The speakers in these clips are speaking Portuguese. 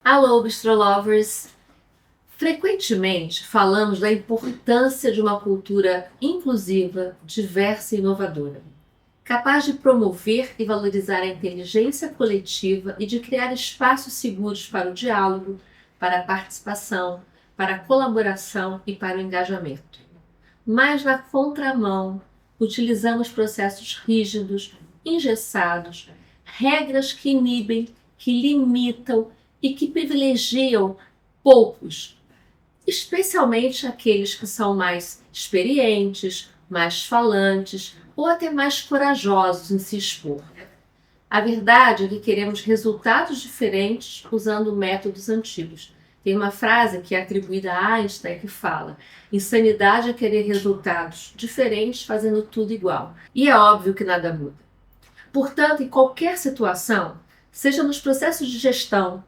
Alô, Bistrolovers! Frequentemente falamos da importância de uma cultura inclusiva, diversa e inovadora, capaz de promover e valorizar a inteligência coletiva e de criar espaços seguros para o diálogo, para a participação, para a colaboração e para o engajamento. Mas na contramão, utilizamos processos rígidos, engessados, regras que inibem, que limitam e que privilegiam poucos, especialmente aqueles que são mais experientes, mais falantes ou até mais corajosos em se expor. A verdade é que queremos resultados diferentes usando métodos antigos. Tem uma frase que é atribuída a Einstein que fala: insanidade é querer resultados diferentes fazendo tudo igual. E é óbvio que nada muda. Portanto, em qualquer situação, seja nos processos de gestão,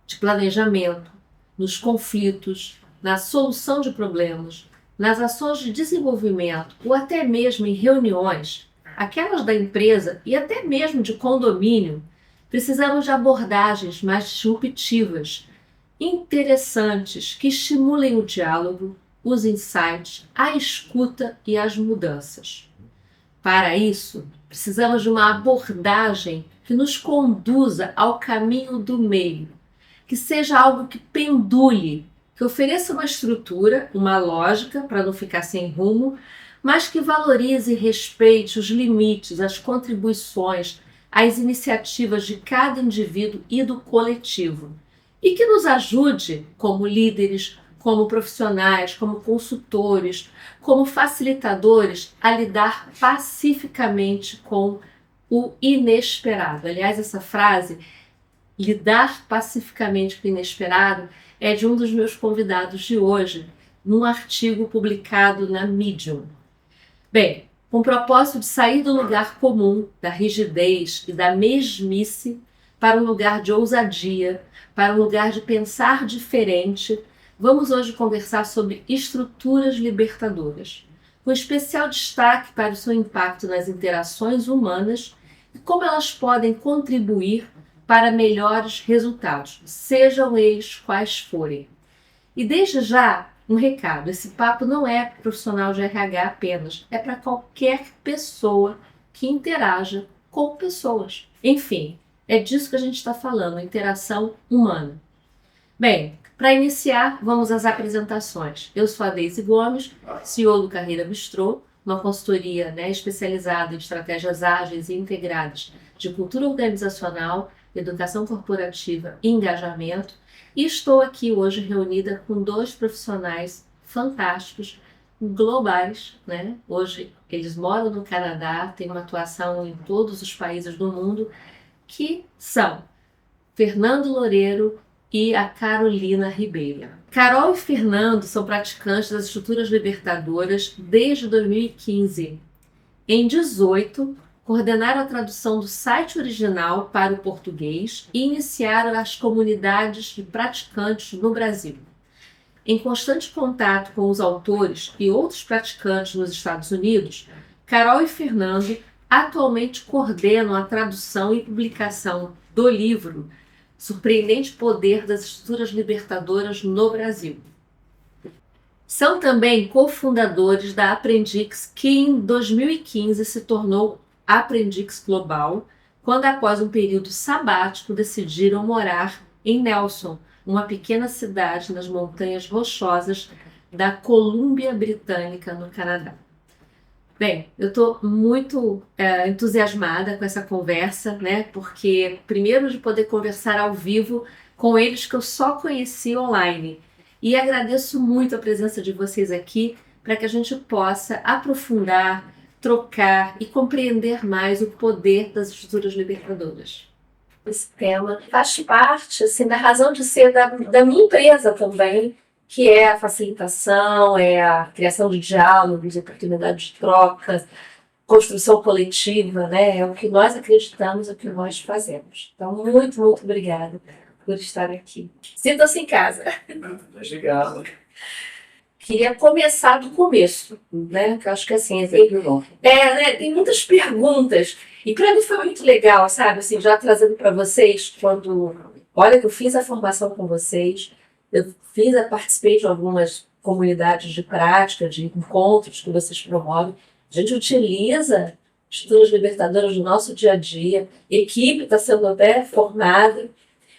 de planejamento, nos conflitos, na solução de problemas, nas ações de desenvolvimento ou até mesmo em reuniões, aquelas da empresa e até mesmo de condomínio, precisamos de abordagens mais disruptivas, interessantes, que estimulem o diálogo, os insights, a escuta e as mudanças. Para isso, precisamos de uma abordagem que nos conduza ao caminho do meio, que seja algo que pendule, que ofereça uma estrutura, uma lógica para não ficar sem rumo, mas que valorize e respeite os limites, as contribuições, as iniciativas de cada indivíduo e do coletivo. E que nos ajude, como líderes, como profissionais, como consultores, como facilitadores, a lidar pacificamente com o inesperado. Aliás, essa frase, lidar pacificamente com o inesperado, é de um dos meus convidados de hoje, num artigo publicado na Medium. Bem, com o propósito de sair do lugar comum, da rigidez e da mesmice, para um lugar de ousadia, para um lugar de pensar diferente, vamos hoje conversar sobre estruturas libertadoras, com especial destaque para o seu impacto nas interações humanas e como elas podem contribuir para melhores resultados, sejam eles quais forem. E desde já, um recado: esse papo não é para profissional de RH apenas, é para qualquer pessoa que interaja com pessoas. Enfim, é disso que a gente está falando, interação humana. Bem, para iniciar, vamos às apresentações. Eu sou a Deise Gomes, CEO do Carreira Bistrô, uma consultoria especializada em estratégias ágeis e integradas de cultura organizacional, educação corporativa e engajamento. E estou aqui hoje reunida com dois profissionais fantásticos, globais, Hoje eles moram no Canadá, têm uma atuação em todos os países do mundo, que são Fernando Loureiro e a Carolina Ribeiro. Carol e Fernando são praticantes das estruturas libertadoras desde 2015. Em 2018, coordenaram a tradução do site original para o português e iniciaram as comunidades de praticantes no Brasil. Em constante contato com os autores e outros praticantes nos Estados Unidos, Carol e Fernando atualmente coordenam a tradução e publicação do livro Surpreendente Poder das Estruturas Libertadoras no Brasil. São também cofundadores da Aprendix, que em 2015 se tornou Aprendix Global, quando após um período sabático decidiram morar em Nelson, uma pequena cidade nas montanhas rochosas da Colômbia Britânica, no Canadá. Bem, eu estou muito entusiasmada com essa conversa, porque primeiro de poder conversar ao vivo com eles que eu só conheci online. E agradeço muito a presença de vocês aqui para que a gente possa aprofundar, trocar e compreender mais o poder das estruturas libertadoras. Esse tema faz parte da razão de ser da minha empresa também, que é a facilitação, é a criação de diálogos, oportunidade de troca, construção coletiva, É o que nós acreditamos, é o que nós fazemos. Então, muito, muito obrigada por estar aqui. Sinta-se em casa. Obrigado. queria começar do começo, né? Que eu acho que assim, tem muitas perguntas. E para mim foi muito legal, sabe? Assim, já trazendo para vocês, olha que eu fiz a formação com vocês, participei de algumas comunidades de prática, de encontros que vocês promovem. A gente utiliza estruturas libertadoras no nosso dia a dia, a equipe está sendo até formada,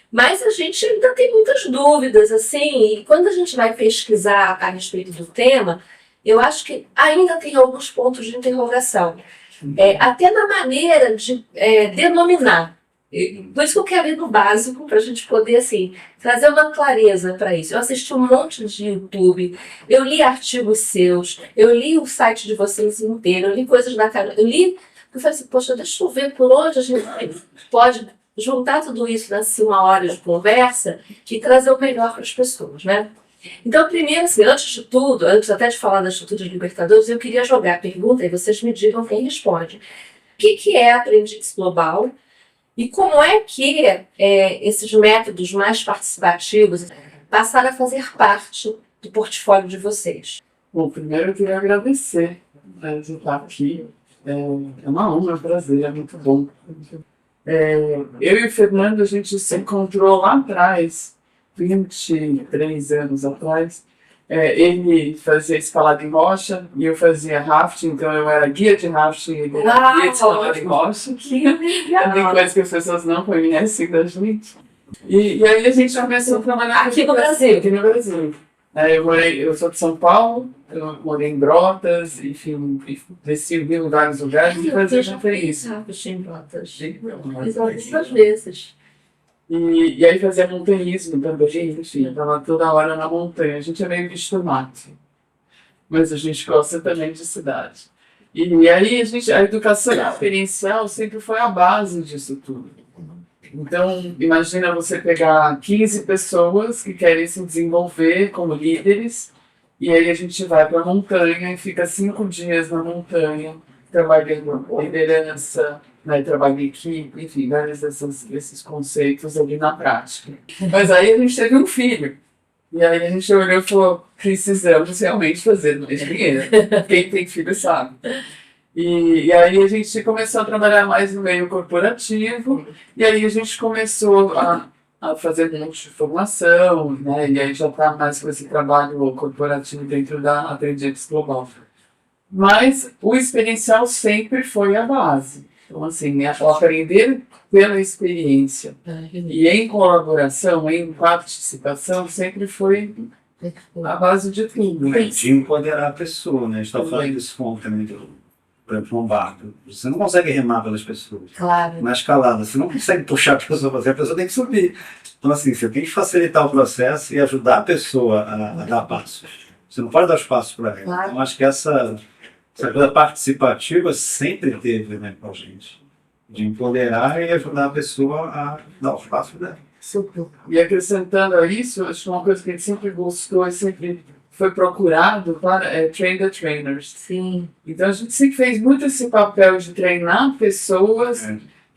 mas a gente ainda tem muitas dúvidas, assim, e quando a gente vai pesquisar a respeito do tema, eu acho que ainda tem alguns pontos de interrogação. Até na maneira de denominar. Por isso que eu quero ir no básico, para a gente poder assim, trazer uma clareza para isso. Eu assisti um monte de YouTube, eu li artigos seus, eu li o site de vocês inteiro, eu li coisas da cara, eu falei assim, poxa, deixa eu ver por onde a gente pode juntar tudo isso nessa 1 hora de conversa e trazer o melhor para as pessoas, né? Então, primeiro, assim, antes de tudo, antes até de falar das estruturas libertadoras, eu queria jogar a pergunta e vocês me digam quem responde. O que é Aprendiz Global? E como é que esses métodos mais participativos passaram a fazer parte do portfólio de vocês? Bom, primeiro eu queria agradecer de estar aqui. É uma honra, é um prazer, é muito bom. Eu e o Fernando, a gente se encontrou lá atrás, 23 anos atrás. Ele fazia escalada em rocha e eu fazia rafting, então eu era guia de rafting e ele era guia de escalada em rocha. Que legal! Tem coisas que as pessoas não conhecem da gente. E aí a gente começou a trabalhar aqui no Brasil. Aqui no Brasil. Eu sou de São Paulo, eu morei em Brotas, enfim, desci em vários lugares e fazia isso. Rafting em Brotas. Fiz duas vezes. E aí fazia montanhismo também, enfim, estava toda hora na montanha. A gente é meio bicho do mato, mas a gente gosta também de cidade. E aí a educação experiencial sempre foi a base disso tudo. Então, imagina você pegar 15 pessoas que querem se desenvolver como líderes, e aí a gente vai para a montanha e fica 5 dias na montanha, trabalhando liderança, trabalho em equipe, enfim, vários desses conceitos ali na prática. Mas aí a gente teve um filho. E aí a gente olhou e falou, precisamos realmente fazer mais dinheiro. Quem tem filho sabe. E aí a gente começou a trabalhar mais no meio corporativo, e aí a gente começou a fazer um monte de formação, né? E aí já está mais com esse trabalho corporativo dentro da Aprendiz Global. Mas o experiencial sempre foi a base. Então, assim, o aprender pela experiência e em colaboração, em participação, sempre foi a base de tudo. De empoderar a pessoa, né? A gente está falando disso ontem, por exemplo, num barco. Você não consegue remar pelas pessoas. Claro. Na escalada, você não consegue puxar a pessoa para você, a pessoa tem que subir. Então, assim, você tem que facilitar o processo e ajudar a pessoa a dar passos. Você não pode dar os passos para ela. Claro. Então, acho que essa coisa participativa sempre teve, né, com a gente. De empoderar e ajudar a pessoa a dar os passos dela. Super. E acrescentando a isso, acho que uma coisa que a gente sempre gostou e sempre foi procurado para train the trainers. Sim. Então a gente sempre fez muito esse papel de treinar pessoas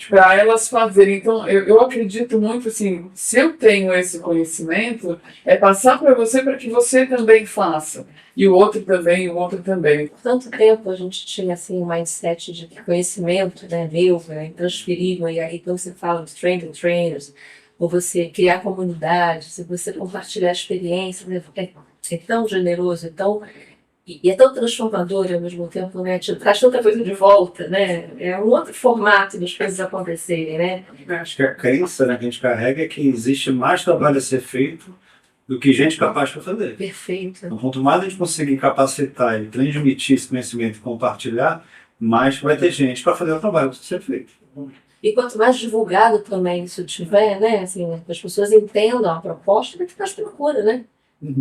para elas fazerem. Então eu acredito muito assim, se eu tenho esse conhecimento, é passar para você para que você também faça. E o outro também, e o outro também. Por tanto tempo a gente tinha assim, um mindset de conhecimento, né, meu, transferível, e aí quando você fala de train the trainers, ou você criar comunidades, se você compartilhar a experiência, né, é tão generoso, e é tão transformador ao mesmo tempo, né? Traz tanta coisa de volta, né? É um outro formato das coisas acontecerem, né? Acho que a crença, né, que a gente carrega é que existe mais trabalho a ser feito do que gente capaz de fazer. Perfeito. Então, quanto mais a gente conseguir capacitar e transmitir esse conhecimento e compartilhar, mais vai ter gente para fazer o trabalho que ser feito. E quanto mais divulgado também isso tiver, né? Assim, as pessoas entendam a proposta, vai ter mais procura, né?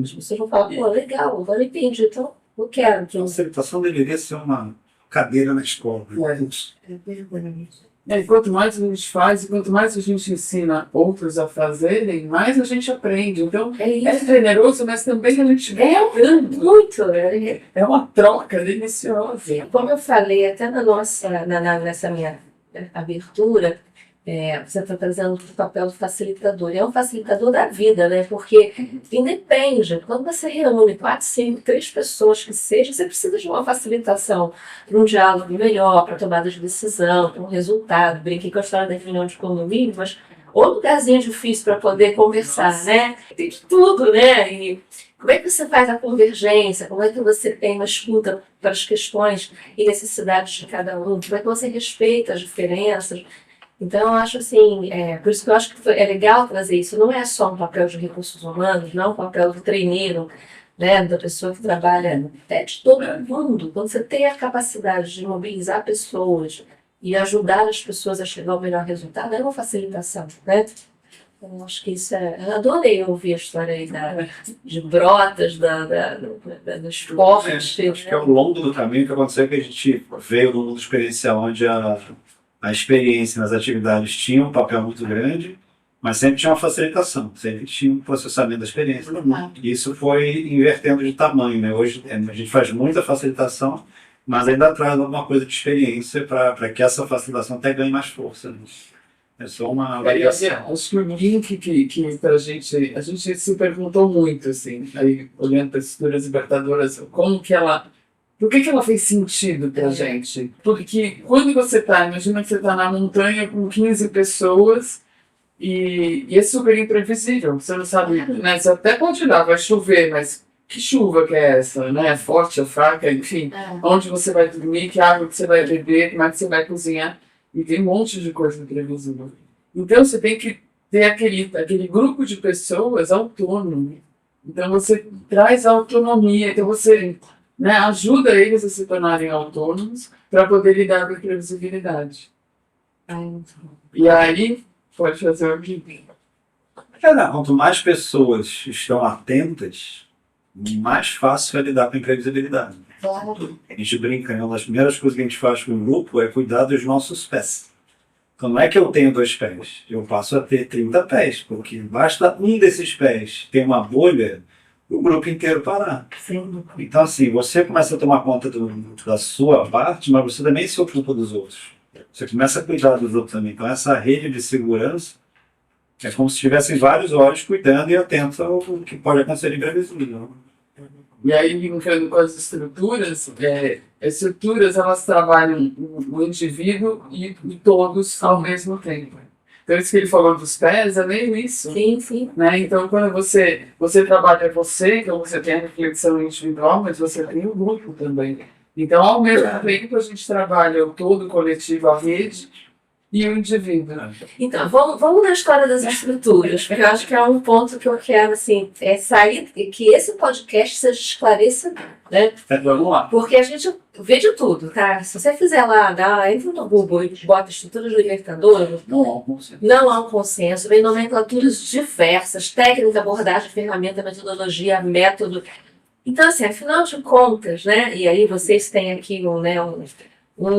As pessoas vão falar, pô, legal, agora eu entendi, então eu quero. Então, a aceitação deveria ser uma cadeira na escola. É verdade. E quanto mais a gente faz, e quanto mais a gente ensina outros a fazerem, mais a gente aprende. Então, é generoso, mas também a gente ganhando. Muito. É uma troca deliciosa. Como eu falei até nessa minha abertura, você está trazendo o papel do facilitador. E é um facilitador da vida, né? Porque independe. Quando você reúne 4, 5, 3 pessoas que seja, você precisa de uma facilitação para um diálogo melhor, para tomada de decisão, para um resultado. Brinquei com a história da reunião de condomínio, mas ou lugarzinho difícil para poder conversar, né? Tem de tudo, né? E como é que você faz a convergência? Como é que você tem uma escuta para as questões e necessidades de cada um? Como é que você respeita as diferenças? Então, eu acho assim, por isso que eu acho que é legal trazer isso. Não é só um papel de recursos humanos, não é um papel do treineiro, né, da pessoa que trabalha, de todo mundo. Quando você tem a capacidade de mobilizar pessoas e ajudar as pessoas a chegar ao melhor resultado, é uma facilitação, né? Eu acho que isso eu adorei ouvir a história aí de Brotas, do esporte. Acho que ao longo do caminho que aconteceu é que a gente veio no mundo experiencial, onde a experiência nas atividades tinha um papel muito grande, mas sempre tinha uma facilitação, sempre tinha um processamento da experiência. E isso foi invertendo de tamanho, né? Hoje a gente faz muita facilitação, mas ainda traz alguma coisa de experiência para que essa facilitação até ganhe mais força, né? É só uma variação. Acho que o link que pra gente, a gente se perguntou muito, assim, aí olhando para as estruturas libertadoras, como que ela, por que ela fez sentido pra gente? Porque quando você imagina que você tá na montanha com 15 pessoas e é super imprevisível, você não sabe, né? Você até pode ir lá, vai chover, mas que chuva que é essa, né? É forte, é fraca, enfim, onde você vai dormir, que água que você vai beber, como é que você vai cozinhar. E tem um monte de coisa imprevisível. Então você tem que ter aquele grupo de pessoas autônomo. Então você traz a autonomia, então você, né, ajuda eles a se tornarem autônomos para poder lidar com a imprevisibilidade. E aí, pode fazer o que? Quanto mais pessoas estão atentas, mais fácil é lidar com a imprevisibilidade. Claro. A gente brinca, né? Uma das primeiras coisas que a gente faz com o grupo é cuidar dos nossos pés. Então não é que eu tenho 2 pés, eu passo a ter 30 pés, porque basta um desses pés ter uma bolha, o grupo inteiro parar. Sim. Então assim, você começa a tomar conta da sua parte, mas você também se ocupa dos outros. Você começa a cuidar dos outros também. Então essa rede de segurança é como se tivessem vários olhos cuidando e atentos ao que pode acontecer imprevisível. E aí, brincando com as estruturas elas trabalham o indivíduo e todos ao mesmo tempo. Então, isso que ele falou dos pés é meio isso. Sim, sim. Né? Então, quando você trabalha você, então você tem a reflexão individual, mas você tem o grupo também. Então, ao mesmo tempo, a gente trabalha o todo, o coletivo, a rede e o indivíduo. Então, vamos na história das estruturas, porque eu acho que é um ponto que eu quero, assim, sair, que esse podcast seja esclarecedor, né? Vamos lá. Porque a gente vê de tudo, tá? Se você fizer lá, entra no Google e bota estruturas libertadoras, não há um consenso, vem nomenclaturas diversas, técnica, abordagem, ferramenta, metodologia, método. Então, assim, afinal de contas, né? E aí vocês têm aqui um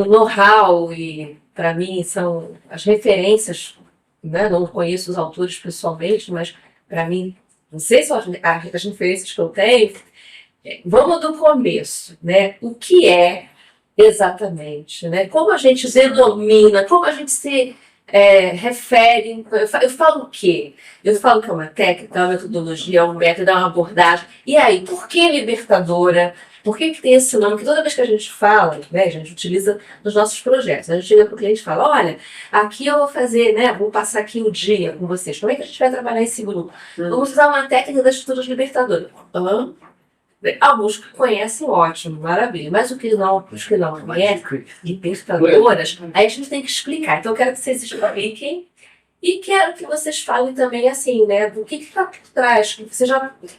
know-how e para mim são as referências, né? Não conheço os autores pessoalmente, mas para mim, não sei se as referências que eu tenho. Vamos do começo, né? O que é exatamente, né? Como a gente denomina, como a gente se refere. Eu falo o quê? Eu falo que é uma técnica, uma metodologia, um método, uma abordagem. E aí, por que libertadora? Por que tem esse nome? Porque toda vez que a gente fala, né, a gente utiliza nos nossos projetos. A gente chega para o cliente e fala, olha, aqui eu vou fazer, né, vou passar aqui o dia com vocês. Como é que a gente vai trabalhar esse grupo? Vamos usar uma técnica das estruturas libertadoras. Alguns que conhecem, ótimo, maravilha. Mas os que não conhecem, libertadoras, aí a gente tem que explicar. Então eu quero que vocês expliquem. E quero que vocês falem também, assim, né, do que está por trás.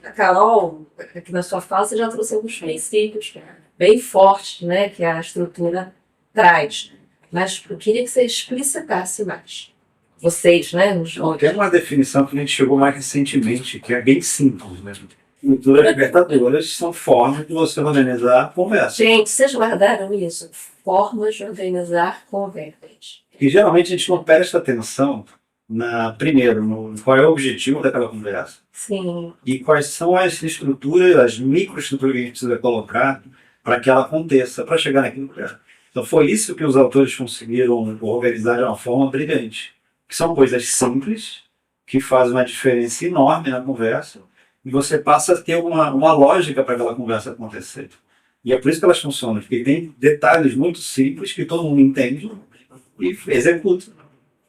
A Carol, aqui na sua fala, você já trouxe alguns princípios bem fortes, né, que a estrutura traz. Mas eu queria que você explicitasse mais. Vocês, né? Tem uma definição que a gente chegou mais recentemente, que é bem simples, né? Estruturas libertadoras são formas de você organizar a conversa. Gente, vocês guardaram isso? Formas de organizar conversas. E geralmente a gente não presta atenção primeiro, qual é o objetivo daquela conversa. Sim. E quais são as estruturas, as microestruturas que a gente precisa colocar para que ela aconteça, para chegar naquele lugar. Então foi isso que os autores conseguiram organizar de uma forma brilhante. que são coisas simples, que fazem uma diferença enorme na conversa, e você passa a ter uma lógica para aquela conversa acontecer. E é por isso que elas funcionam, porque tem detalhes muito simples que todo mundo entende e executa,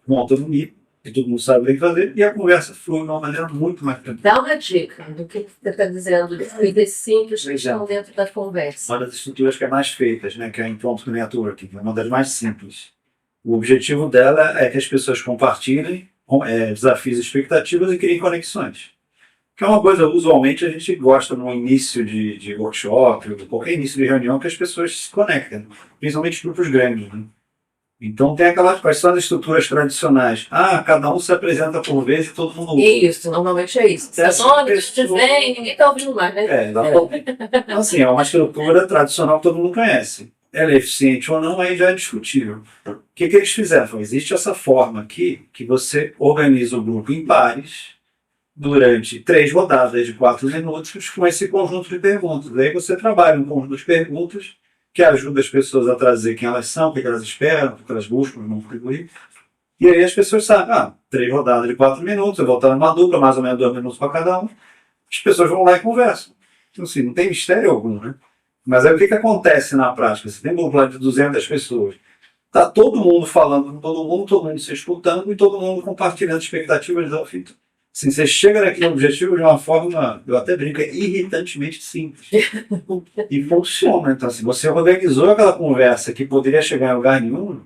monta no nível, que todo mundo sabe o que fazer, e a conversa flui de uma maneira muito mais tranquila. Dá uma dica do que você está dizendo, de coisas simples que estão dentro da conversa. Uma das estruturas que é mais feitas, né, que é a Impromptu Networking, é uma das mais simples. O objetivo dela é que as pessoas compartilhem desafios e expectativas e criem conexões. Que é uma coisa, usualmente, a gente gosta no início de workshop, ou qualquer início de reunião, que as pessoas se conectem, principalmente grupos grandes. Né? Então tem quais são as estruturas tradicionais. Cada um se apresenta por vez e todo mundo ouve. Isso, normalmente é isso. Essa Nome, pessoa- vem, ninguém está ouvindo mais, né? Então, assim, é uma estrutura tradicional que todo mundo conhece. Ela é eficiente ou não, aí já é discutível. O que eles fizeram? Existe essa forma aqui, que você organiza o grupo em pares, durante 3 rodadas de 4 minutos, com esse conjunto de perguntas. Aí você trabalha um conjunto de perguntas que ajuda as pessoas a trazer quem elas são, o que elas esperam, o que elas buscam, não contribuir. E aí as pessoas sabem, 3 rodadas de 4 minutos, eu vou estar numa dupla, mais ou menos 2 minutos para cada um. As pessoas vão lá e conversam. Então, assim, não tem mistério algum, né? Mas aí o que acontece na prática? Você tem um grupo de 200 pessoas. Está todo mundo falando com todo mundo se escutando e todo mundo compartilhando expectativas de desafios. Assim, você chega naquele objetivo de uma forma, eu até brinco, irritantemente simples. E funciona. Então, assim, você organizou aquela conversa que poderia chegar em lugar nenhum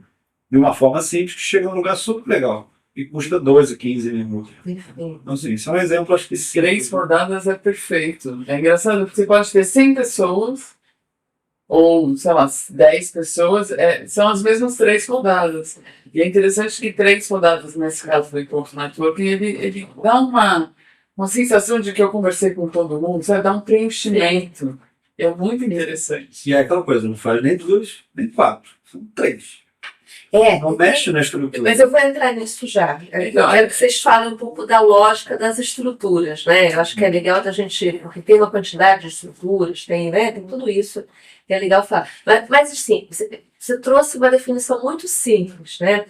de uma forma simples, que chega em um lugar super legal. E custa 12, 15 minutos. Então, assim, isso é um exemplo, acho que 3 rodadas é perfeito. É engraçado porque você pode ter 100 pessoas, ou, sei lá, 10 pessoas, são as mesmas 3 rodadas. E é interessante que 3 rodadas, nesse caso do Encontro Networking, ele dá uma sensação de que eu conversei com todo mundo, sabe? Dá um preenchimento. É muito interessante. E é aquela coisa, não faz nem 2, nem 4. São 3. Não mexe na estrutura. Mas eu vou entrar nisso já. Eu quero que vocês falem um pouco da lógica das estruturas, né? Eu acho que é legal da gente, porque tem uma quantidade de estruturas, tem tudo isso, que é legal falar. Mas assim, você trouxe uma definição muito simples, né?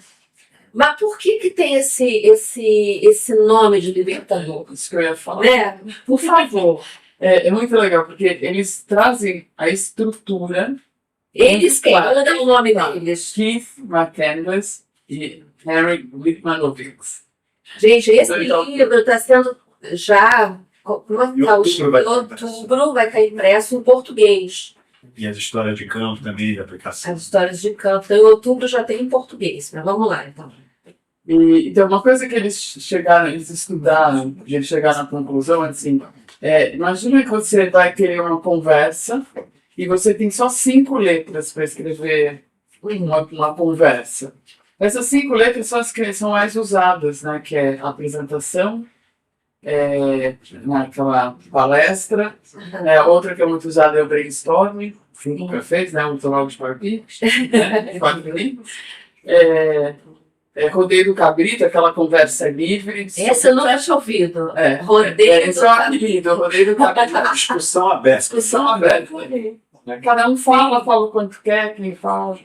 Mas por que tem esse nome de libertador? Isso que eu ia falar. Né? Por favor. É muito legal, porque eles trazem a estrutura. Eles quem? Manda o nome deles. Keith McCandless e Henry Littmanovich. Gente, esse livro está sendo já. Em outubro vai cair impresso em português. E as histórias de campo também, de aplicação. As histórias de campo. Então, em outubro já tem em português. Mas vamos lá, então. Então, uma coisa que eles estudaram, e eles chegaram à conclusão, assim, imagina que você vai querer uma conversa e você tem só 5 letras para escrever uma conversa. Essas 5 letras são as que são mais usadas, né? Que é a apresentação, naquela palestra. Outra que é muito usada é o brainstorming, que nunca fez, né? O logo de palpites, né? 4 linhas. Rodeio do cabrito, aquela conversa livre. Essa eu nunca tinha ouvido. Rodeio do cabrito. Rodeio do cabrito. Discussão aberta. Discussão aberta. Cada um fala o quanto quer, quem fala.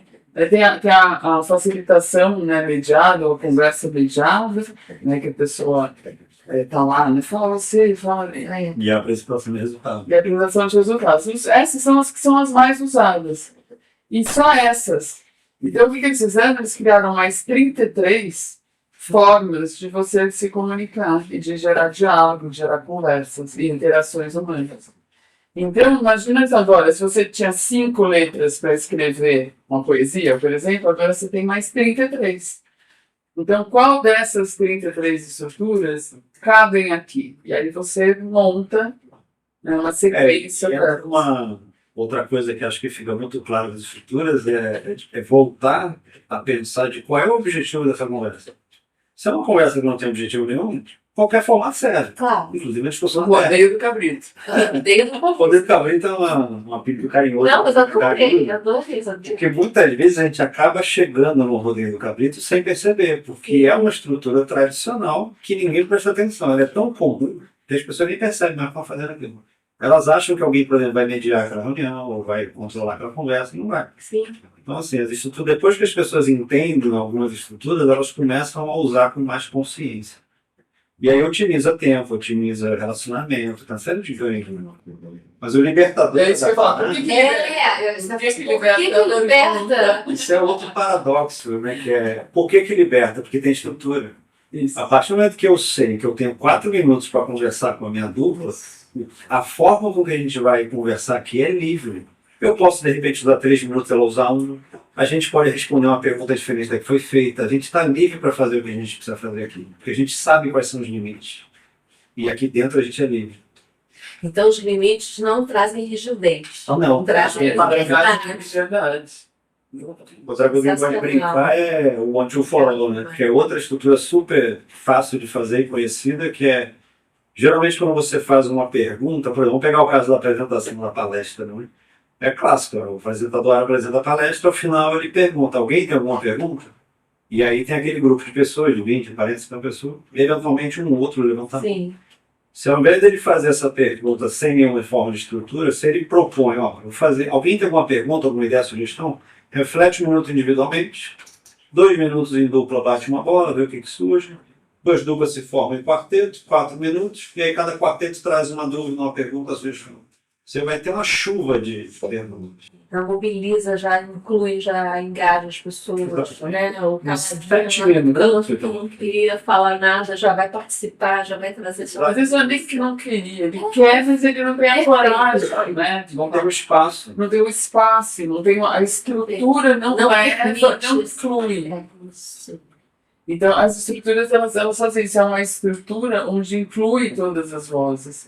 Tem a facilitação, né, mediada, ou conversa mediada, né, que a pessoa tá lá, né, fala você, fala... E a apresentação de resultados. E a apresentação de resultados. Essas são as que são as mais usadas. E só essas. Então, o que eles fizeram? Eles criaram mais 33 formas de você se comunicar e de gerar diálogo, de gerar conversas e interações humanas. Então, imagina agora, se você tinha 5 letras para escrever uma poesia, por exemplo, agora você tem mais 33. Então, qual dessas 33 estruturas cabem aqui? E aí você monta, né, uma sequência. Uma outra coisa que acho que fica muito claro nas estruturas é voltar a pensar de qual é o objetivo dessa conversa. Se é uma conversa que não tem objetivo nenhum, qualquer formato serve. Claro. Inclusive a discussão O rodeio do cabrito. O rodeio do cabrito é um apelido carinhoso. Não, mas eu adorei. Porque muitas vezes a gente acaba chegando no rodeio do cabrito sem perceber, porque é uma estrutura tradicional que ninguém presta atenção. Ela é tão comum que as pessoas nem percebem mais o que estão fazendo aquilo. Elas acham que alguém, por exemplo, vai mediar aquela reunião ou vai controlar aquela conversa, não vai. Sim. Então, assim, as estruturas, depois que as pessoas entendem algumas estruturas, elas começam a usar com mais consciência. E aí otimiza tempo, otimiza relacionamento, tá sério de ganho. Mas o libertador... É isso que eu falo. Por que liberta? Isso é outro paradoxo, né? Que é, por que liberta? Porque tem estrutura. Isso. A partir do momento que eu sei que eu tenho 4 minutos para conversar com a minha dupla, a forma com que a gente vai conversar aqui é livre. Eu posso, de repente, usar 3 minutos, ela usar 1. A gente pode responder uma pergunta diferente da que foi feita. A gente está livre para fazer o que a gente precisa fazer aqui. Porque a gente sabe quais são os limites. E aqui dentro a gente é livre. Então os limites não trazem rigidez. Não. Trazem verdade. Outra coisa que a gente pode brincar é o one to for all, né? Que é outra estrutura super fácil de fazer e conhecida, que é, geralmente quando você faz uma pergunta, por exemplo, vamos pegar o caso da apresentação da palestra, não é? É clássico, o apresentador apresenta a palestra, ao final ele pergunta, alguém tem alguma pergunta? E aí tem aquele grupo de pessoas, de 20, 40, 50 pessoas, e eventualmente um outro levanta a mão. Sim. Se ao invés dele fazer essa pergunta sem nenhuma forma de estrutura, se ele propõe, vou fazer, alguém tem alguma pergunta, alguma ideia, sugestão, reflete 1 minuto individualmente, 2 minutos em dupla bate uma bola, vê o que surge, 2 duplas se formam em quarteto, 4 minutos, e aí cada quarteto traz uma dúvida, uma pergunta, sugestão. Você vai ter uma chuva de perguntas. Então mobiliza, já inclui, já engaja as pessoas, né? O cara que não queria falar nada, já vai participar, já vai trazer sua... Às vezes não é nem que não queria, ele quer, mas ele não tem a coragem, né? Não tem o espaço. Não tem o espaço, não tem a estrutura, não inclui. Então as estruturas, elas fazem isso, é uma estrutura onde inclui todas as vozes.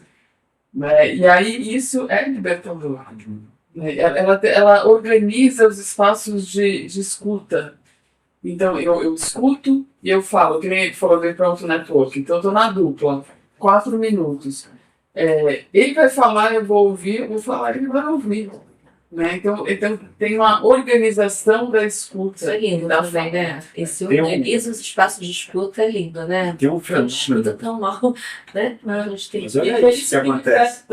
Né? E aí isso é libertador. Ela organiza os espaços de escuta. Então eu escuto e eu falo, que nem ele falou do Pronto Network. Então eu estou na dupla, 4 minutos. Ele vai falar, eu vou ouvir, eu vou falar, ele vai ouvir. Né? Então tem uma organização da escuta. Isso é lindo também, né? Esse organiza os espaços de escuta é lindo, né? Tem um fenômeno. Escuta tão mal, né? A gente tem Mas olha isso que acontece.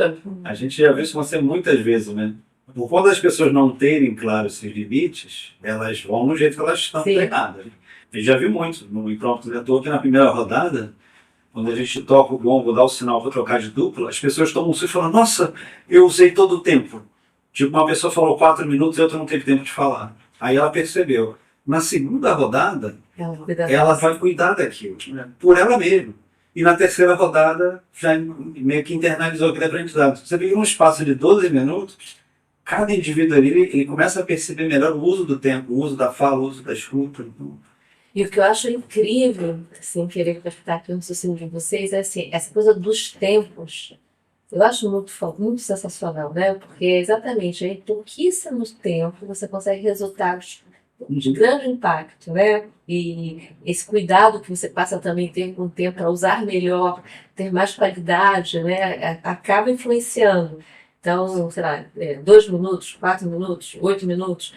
A gente já viu isso acontecer muitas vezes, né? Por conta das pessoas não terem, claro, esses limites, elas vão no jeito que elas estão treinadas. A gente já viu muito no Impromptu Network, na primeira rodada, quando a gente toca o gongo, dá o sinal para trocar de dupla, as pessoas tomam um susto e falam, nossa, eu usei todo o tempo. Tipo, uma pessoa falou 4 minutos e a outra não teve tempo de falar. Aí ela percebeu. Na segunda rodada, ela vai cuidar daquilo, né? Por ela mesma. E na terceira rodada, já meio que internalizou aquele aprendizado. Você vê que num espaço de 12 minutos, cada indivíduo ali, ele começa a perceber melhor o uso do tempo, o uso da fala, o uso da escuta. Então... E o que eu acho incrível, sem querer captar aqui o raciocínio de vocês, é assim, essa coisa dos tempos. Eu acho muito sensacional, né? Porque exatamente em pouquíssimo tempo você consegue resultados de grande impacto, né? E esse cuidado que você passa também ter com o tempo para usar melhor, ter mais qualidade, né? Acaba influenciando. Então, sei lá, 2 minutos, 4 minutos, 8 minutos.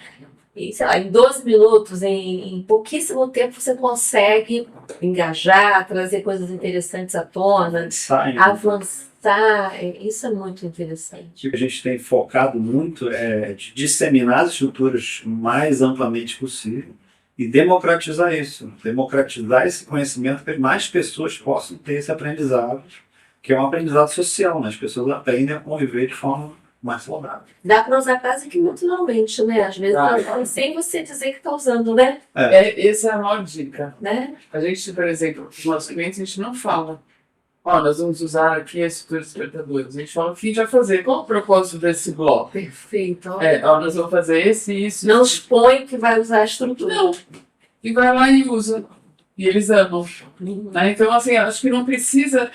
E, sei lá, em 12 minutos, em pouquíssimo tempo, você consegue engajar, trazer coisas interessantes à tona, avançar. Isso é muito interessante. O que a gente tem focado muito é de disseminar as estruturas o mais amplamente possível e democratizar isso. Democratizar esse conhecimento para que mais pessoas possam ter esse aprendizado, que é um aprendizado social, né? As pessoas aprendem a conviver de forma mais saudável. Dá para usar quase que naturalmente, né? Às vezes, sem você dizer que está usando, né? Essa é a maior dica. Né? A gente, por exemplo, com os nossos clientes, a gente não fala. Nós vamos usar aqui a estrutura despertadora. A gente fala o que a gente vai fazer. Qual é o propósito desse bloco? Perfeito. Nós vamos fazer isso. Não expõe que vai usar a estrutura. Não. E vai lá e usa. E eles amam. Né? Então, assim, acho que não precisa...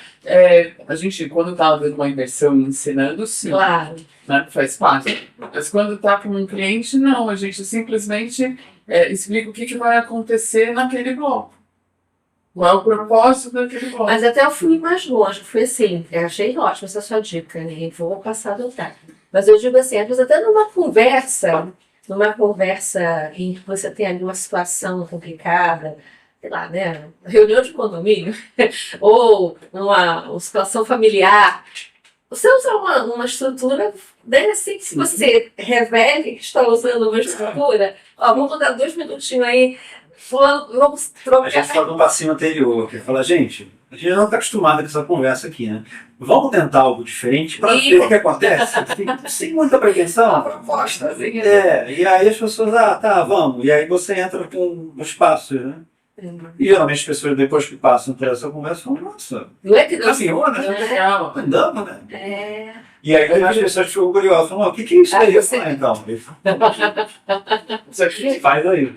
a gente, quando está dando uma imersão ensinando, sim. Claro. Né? Faz parte. Mas quando está com um cliente, não. A gente simplesmente explica o que vai acontecer naquele bloco. Qual é o propósito daquele bloco? Mas até eu fui mais longe. Fui assim, eu achei ótima essa sua dica. E vou passar a adotar. Mas eu digo assim, às vezes até numa conversa em que você tem ali uma situação complicada, sei lá, né? Reunião de condomínio, ou uma situação familiar, Você usa uma estrutura, né? Assim, se você revele que está usando uma estrutura, ó, vamos dar 2 minutinhos aí, vamos A trocar. gente fala do passinho anterior, que fala, gente, a gente não está acostumado com essa conversa aqui, né? Vamos tentar algo diferente para ver o que acontece, sem muita pretensão. Proposta, assim, E aí as pessoas, tá, vamos. E aí você entra com os passos, né? E geralmente as pessoas, depois que passam por essa conversa, falam, nossa, não é que Deus caminhou, né? Legal. Andamos, né? é. E aí as pessoas ficam curiosas, falam, o que é isso aí? Você- Então, isso aqui faz aí.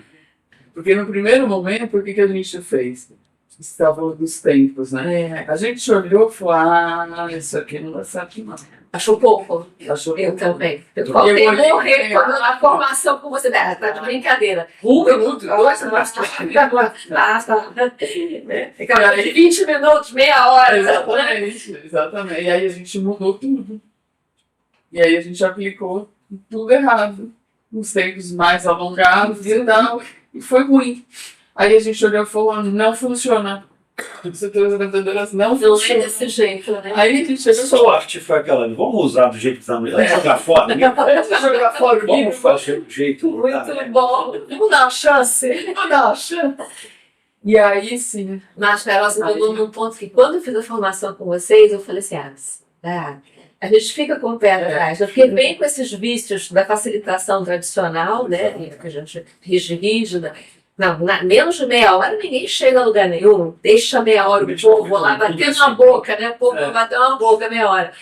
Porque no primeiro momento, o que a gente fez? Você estava falando dos tempos, né? A gente olhou e falou, isso aqui não dá certo não. Achou pouco. Achou Eu que- também. Eu Eu falei, olhei- morrer na formação com você. Tá de brincadeira. Minuto, dois, Ficava de 20 minutos, meia hora. Exatamente. E aí a gente mudou tudo. E aí a gente aplicou tudo errado. Uns tempos mais alongados e tal. E foi ruim. Aí a gente olhou e falou, não funciona. Os setores orientadoras não Não é funcionam. desse jeito, né? Aí a gente olhou e A falou, sorte foi aquela, vamos usar do jeito que estamos, vamos jogar fora, vamos jogar fora o vamos livro. fazer do jeito que Muito bom. Vamos dar uma chance. Vamos dar uma chance. E aí sim. Mas, Carol, você chegou num ponto que quando eu fiz a formação com vocês, eu falei assim, a gente fica com o pé atrás, porque vem com esses vícios da facilitação tradicional, né? Que a gente rígida. Não, menos de meia hora ninguém chega a lugar nenhum. Deixa meia hora o povo lá batendo na boca, né? O povo batendo na boca meia hora.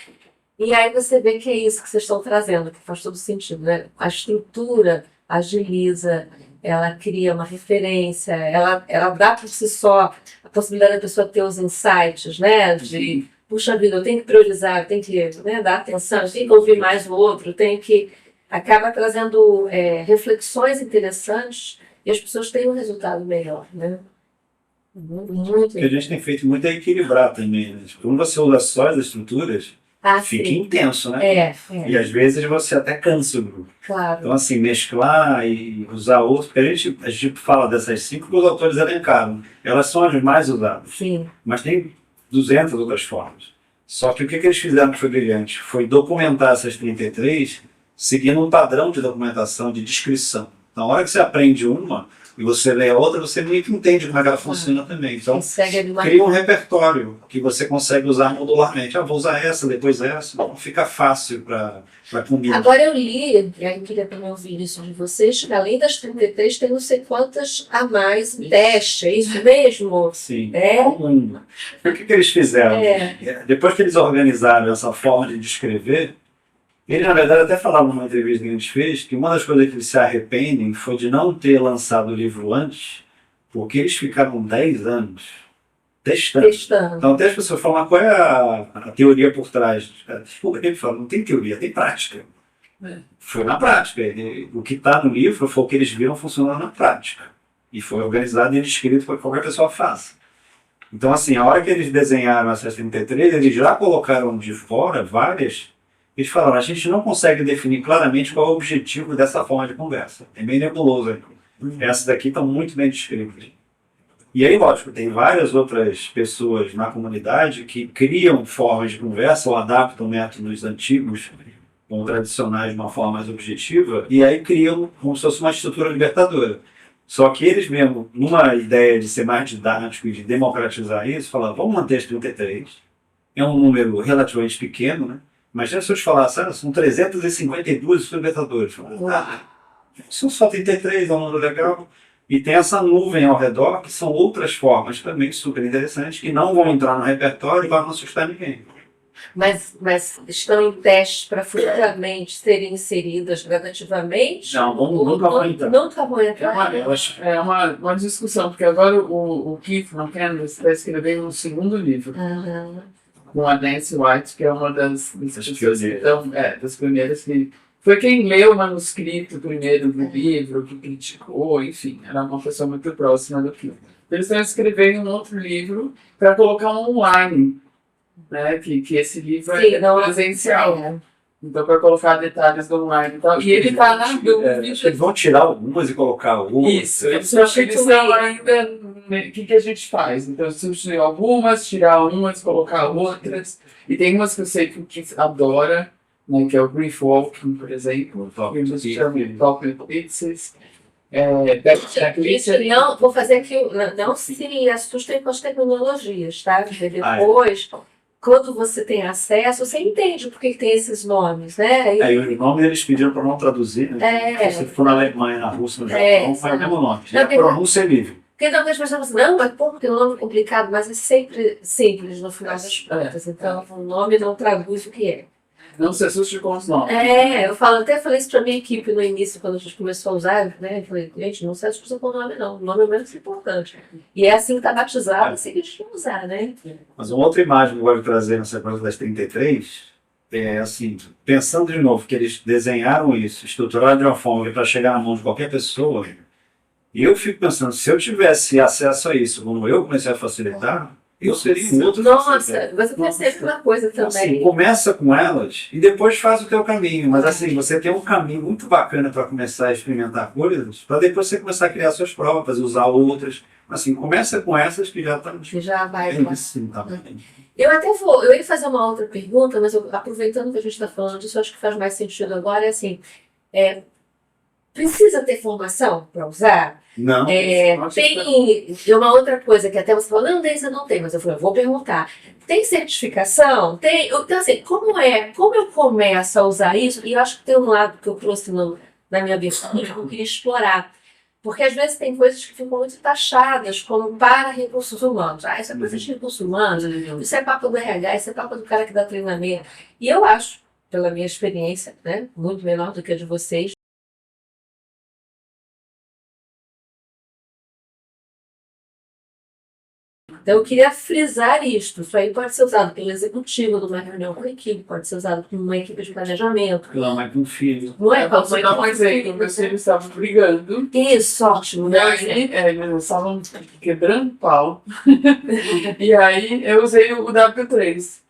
E aí você vê que é isso que vocês estão trazendo, que faz todo sentido, né? A estrutura agiliza, ela cria uma referência, ela dá por si só a possibilidade da pessoa ter os insights, né? De, puxa vida, eu tenho que priorizar, eu tenho que, né, dar atenção, eu tenho que ouvir mais o outro, eu tenho que... Acaba trazendo reflexões interessantes e as pessoas têm um resultado melhor, né? Muito O que a gente tem feito muito é equilibrar também, né? Quando você usa só as estruturas, fica sim. intenso, né? É, E às vezes você até cansa o grupo. claro. Então, assim, mesclar e usar outros, porque a gente fala dessas 5 que os autores elencaram. Elas são as mais usadas, Sim. mas tem 200 outras formas. Só que o que eles fizeram que foi brilhante foi documentar essas 33 seguindo um padrão de documentação, de descrição. Então, na hora que você aprende uma e você lê a outra, você meio que entende como é que ela funciona também. Então, cria um repertório que você consegue usar modularmente. Vou usar essa, depois essa. Então, fica fácil para combinar. Agora eu li, e aí eu queria também ouvir isso de vocês, que além das 33 tem não sei quantas a mais em teste, é isso mesmo? Sim. É? O que eles fizeram? É. Depois que eles organizaram essa forma de descrever, eles, na verdade, até falavam numa entrevista que a gente fez que uma das coisas que eles se arrependem foi de não ter lançado o livro antes, porque eles ficaram 10 anos testando. Então, até as pessoas falam, qual é a teoria por trás? Ele fala, não tem teoria, tem prática. Foi na prática. O que está no livro foi o que eles viram funcionando na prática. E foi organizado e descrito para que qualquer pessoa faça. Então, assim, a hora que eles desenharam essas 33, eles já colocaram de fora várias. Eles falaram, a gente não consegue definir claramente qual é o objetivo dessa forma de conversa. É bem nebuloso aí. Essas daqui estão muito bem descritas. E aí, lógico, tem várias outras pessoas na comunidade que criam formas de conversa ou adaptam métodos antigos ou tradicionais de uma forma mais objetiva e aí criam como se fosse uma estrutura libertadora. Só que eles mesmo, numa ideia de ser mais didático e de democratizar isso, falaram, vamos manter as 33. É um número relativamente pequeno, né? Imagina se eu te falasse, são 352 libertadores. São só 33, é um número legal. E tem essa nuvem ao redor, que são outras formas também super interessantes, que não vão entrar no repertório e vão assustar ninguém. Mas estão em testes para futuramente serem inseridas gradativamente? Não, nunca vão entrar. Nunca vão entrar. É uma discussão, porque agora o Keith McCandless está escrevendo um segundo livro. Com a Nancy White, que é uma das pessoas que estão, das primeiras que... Foi quem leu o manuscrito primeiro do livro, que criticou, enfim, era uma pessoa muito próxima do Keith. Eles estão escrevendo um outro livro para colocar online, né? Que esse livro é presencial. Então, para colocar detalhes do online e tal. E ele está na dúvida. Eles vão tirar algumas e colocar outras. Isso, eles estão ainda que a gente faz? Então, substituir algumas, tirar umas, colocar outras. E tem umas que eu sei que o Keith adora, né, que é o Grief Walking, por exemplo. Que eles chamam Top Pizzas. Isso, não, vou fazer aqui, não se assustem com as tecnologias, tá? Porque depois, quando você tem acesso, você entende por que tem esses nomes, né? E o nome eles pediram para não traduzir, né? Se for na Alemanha, na Rússia, no Japão, foi o mesmo nome. A pronúncia é livre. Porque talvez as pessoas não, mas pô, tem um nome complicado, mas é sempre simples no final das contas. Então, o nome não traduz o que é. Não se assuste com os nomes. Eu até falei isso pra minha equipe no início, quando a gente começou a usar, né? Eu falei, gente, não se assusta com o nome, não. O nome é o menos importante. E é assim que tá batizado, assim que a gente vai usar, né? Mas uma outra imagem que eu gosto de trazer nessa coisa das 33 é assim, pensando de novo que eles desenharam isso, estruturaram de uma forma para chegar na mão de qualquer pessoa, e eu fico pensando, se eu tivesse acesso a isso, quando eu comecei a facilitar, eu seria um outro. Nossa, você percebe uma coisa também. Assim, começa com elas e depois faz o teu caminho. Mas assim, você tem um caminho muito bacana para começar a experimentar coisas, para depois você começar a criar suas próprias, usar outras. Assim, começa com essas que já estão. Que já vai. Sim, tá bem. Eu ia fazer uma outra pergunta, mas aproveitando que a gente está falando disso, eu acho que faz mais sentido agora, é assim, precisa ter formação para usar? Não. Tem uma outra coisa que até você falou, não, Deise, não tem, mas eu falei, eu vou perguntar. Tem certificação? Tem? Então, assim, como eu começo a usar isso? E eu acho que tem um lado que eu trouxe na minha abertura que eu queria explorar. Porque às vezes tem coisas que ficam muito taxadas como para recursos humanos. Isso é coisa de recursos humanos, isso é papo do RH, isso é papo do cara que dá treinamento. E eu acho, pela minha experiência, né, muito menor do que a de vocês, então, eu queria frisar isto. Isso aí pode ser usado pelo executivo numa reunião com a equipe, pode ser usado por uma equipe de planejamento. Pela mãe com filho. Não é? Posso dar um exemplo. Meus filhos estavam brigando. Isso, ótimo. E aí, eles estavam quebrando pau. E aí, eu usei o W3.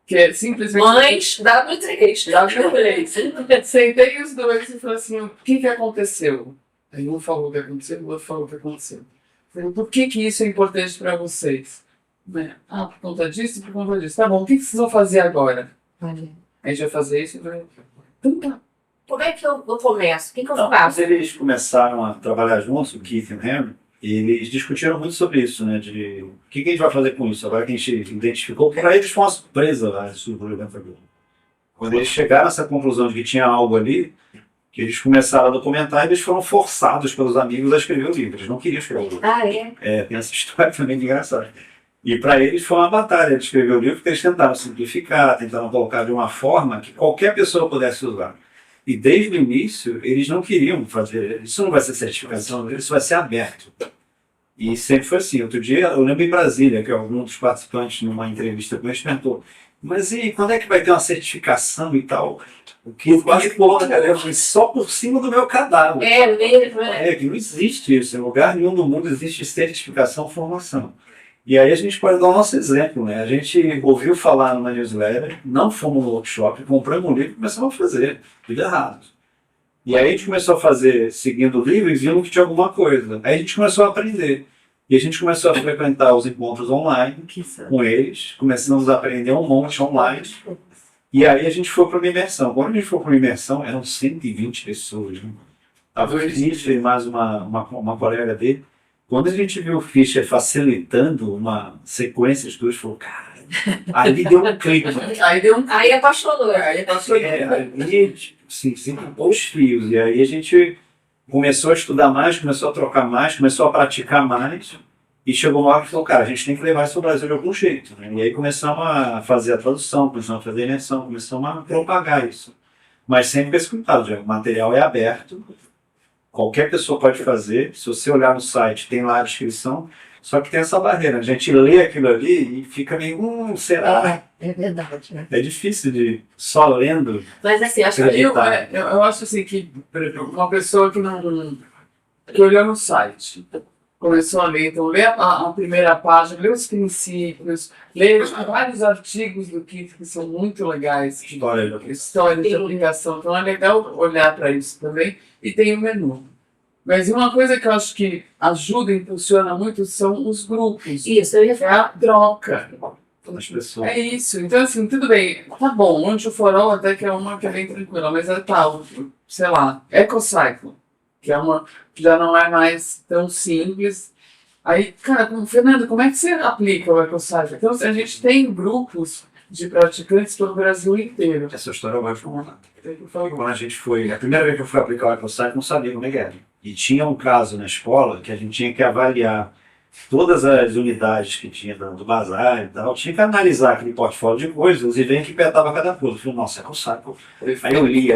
Que é simplesmente... Mães, W3. W3. Sentei os dois e falei assim, o que aconteceu? Aí um falou o que aconteceu, o outro falou o que aconteceu. Falei, por que isso é importante para vocês? Por conta disso, por conta disso. Tá bom, o que vocês vão fazer agora? A gente vai fazer isso e vai... Então tá. Como é que eu começo? O que eu Não, faço? mas eles começaram a trabalhar juntos, o Keith e o Henry, e eles discutiram muito sobre isso, né? De o que a gente vai fazer com isso? Agora que a gente identificou, para eles foi uma surpresa lá, isso do evento. Quando eles chegaram a essa conclusão de que tinha algo ali, que eles começaram a documentar e eles foram forçados pelos amigos a escrever o livro. Eles não queriam escrever o livro. Tem essa história também de engraçada. E para eles foi uma batalha de escrever o livro, porque eles tentaram simplificar, tentaram colocar de uma forma que qualquer pessoa pudesse usar. E desde o início, eles não queriam fazer, isso não vai ser certificação, isso vai ser aberto. E sempre foi assim. Outro dia, eu lembro em Brasília, que algum dos participantes, numa entrevista com eles, perguntou, mas e quando é que vai ter uma certificação e tal? O que quase porra, galera, foi só por cima do meu cadáver. Mesmo, que não existe isso. Em lugar nenhum do mundo existe certificação, formação. E aí a gente pode dar o nosso exemplo, né? A gente ouviu falar numa newsletter, não fomos no workshop, compramos um livro e começamos a fazer. Tudo errado. E aí a gente começou a fazer, seguindo o livro, e vimos que tinha alguma coisa. Aí a gente começou a aprender. E a gente começou a frequentar os encontros online com eles, começamos a aprender um monte online. E aí a gente foi para uma imersão. Quando a gente foi para uma imersão, eram 120 pessoas. Né? Tava o Fischer e mais uma colega dele. Quando a gente viu o Fischer facilitando uma sequência de duas, falou, cara, ali deu um clique. Aí apaixonou. Ali, tipo, assim, os fios. E aí a gente começou a estudar mais, começou a trocar mais, começou a praticar mais. E chegou uma hora que falou, cara, a gente tem que levar isso para o Brasil de algum jeito. Né? E aí começamos a fazer a tradução, começamos a fazer a imersão, começamos a propagar isso. Mas sempre com esse cuidado, o material é aberto, qualquer pessoa pode fazer. Se você olhar no site, tem lá a descrição, só que tem essa barreira. A gente lê aquilo ali e fica meio, será? É verdade, né? É difícil de só lendo. Mas assim, eu acho assim que, por exemplo, uma pessoa que olhou no site, começou a ler, então lê a primeira página, lê os princípios, lê vários artigos do Keith que são muito legais, história de aplicação, então é legal olhar para isso também, e tem o menu. Mas uma coisa que eu acho que ajuda e impulsiona muito são os grupos. Isso, eu ia É falar. a troca. As pessoas. É isso. Então, assim, tudo bem. Tá bom, onde o forol até que é uma que é bem tranquila, mas é tal, sei lá, EcoCycle, que é uma que já não é mais tão simples. Aí, cara, Fernando, como é que você aplica o EcoCycle? Então, a gente tem grupos de praticantes pelo Brasil inteiro. Essa história eu gosto de contar. Foi Quando a gente foi, a primeira vez que eu fui aplicar o EcoSite, não sabia como é que era. E tinha um caso na escola que a gente tinha que avaliar todas as unidades que tinha do bazar e tal, tinha que analisar aquele portfólio de coisas e ver em que pé estava cada coisa. Eu falei, nossa, EcoSite. Aí eu li,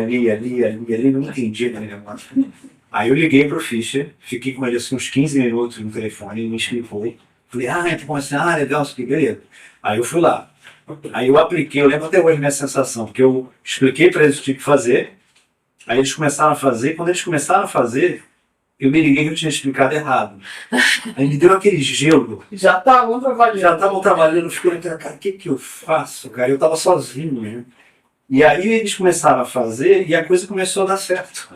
não entendi aquele negócio. Aí eu liguei pro Fischer, fiquei com ele assim, uns 15 minutos no telefone, ele me explicou. Falei, então comecei, legal, isso aqui, beleza. Aí eu fui lá. Aí eu apliquei, eu lembro até hoje a minha sensação, porque eu expliquei para eles o que tinha que fazer, aí eles começaram a fazer, quando eles começaram a fazer, eu me liguei que eu tinha explicado errado. Aí me deu aquele gelo. Já estavam trabalhando. Já estavam trabalhando, ficou naquela, cara, o que eu faço, cara? Eu estava sozinho, né? E aí eles começaram a fazer e a coisa começou a dar certo.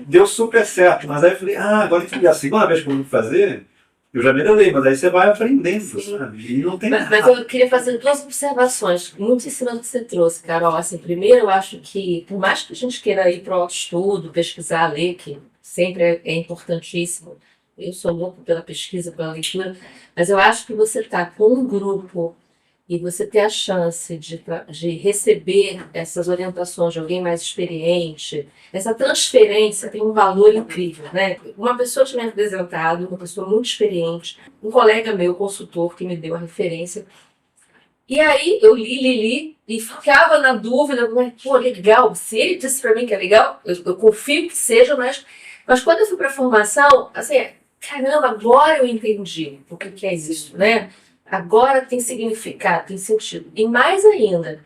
Deu super certo, mas aí eu falei, agora que a segunda vez que eu vou fazer, eu já melhorei, mas aí você vai aprendendo, sabe? E não tem Mas eu queria fazer duas observações, muito em cima do que você trouxe, Carol. Assim, primeiro, eu acho que, por mais que a gente queira ir para o estudo, pesquisar, ler, que sempre é importantíssimo, eu sou louco pela pesquisa, pela leitura, mas eu acho que você está com um grupo e você ter a chance de receber essas orientações de alguém mais experiente, essa transferência tem um valor incrível, né? Uma pessoa tinha me apresentado, uma pessoa muito experiente, um colega meu, consultor, que me deu a referência. E aí eu li e ficava na dúvida, pô, legal, se ele disse para mim que é legal, eu confio que seja, mas quando eu fui para a formação, assim, caramba, agora eu entendi o que é isso, né? Agora tem significado, tem sentido. E mais ainda,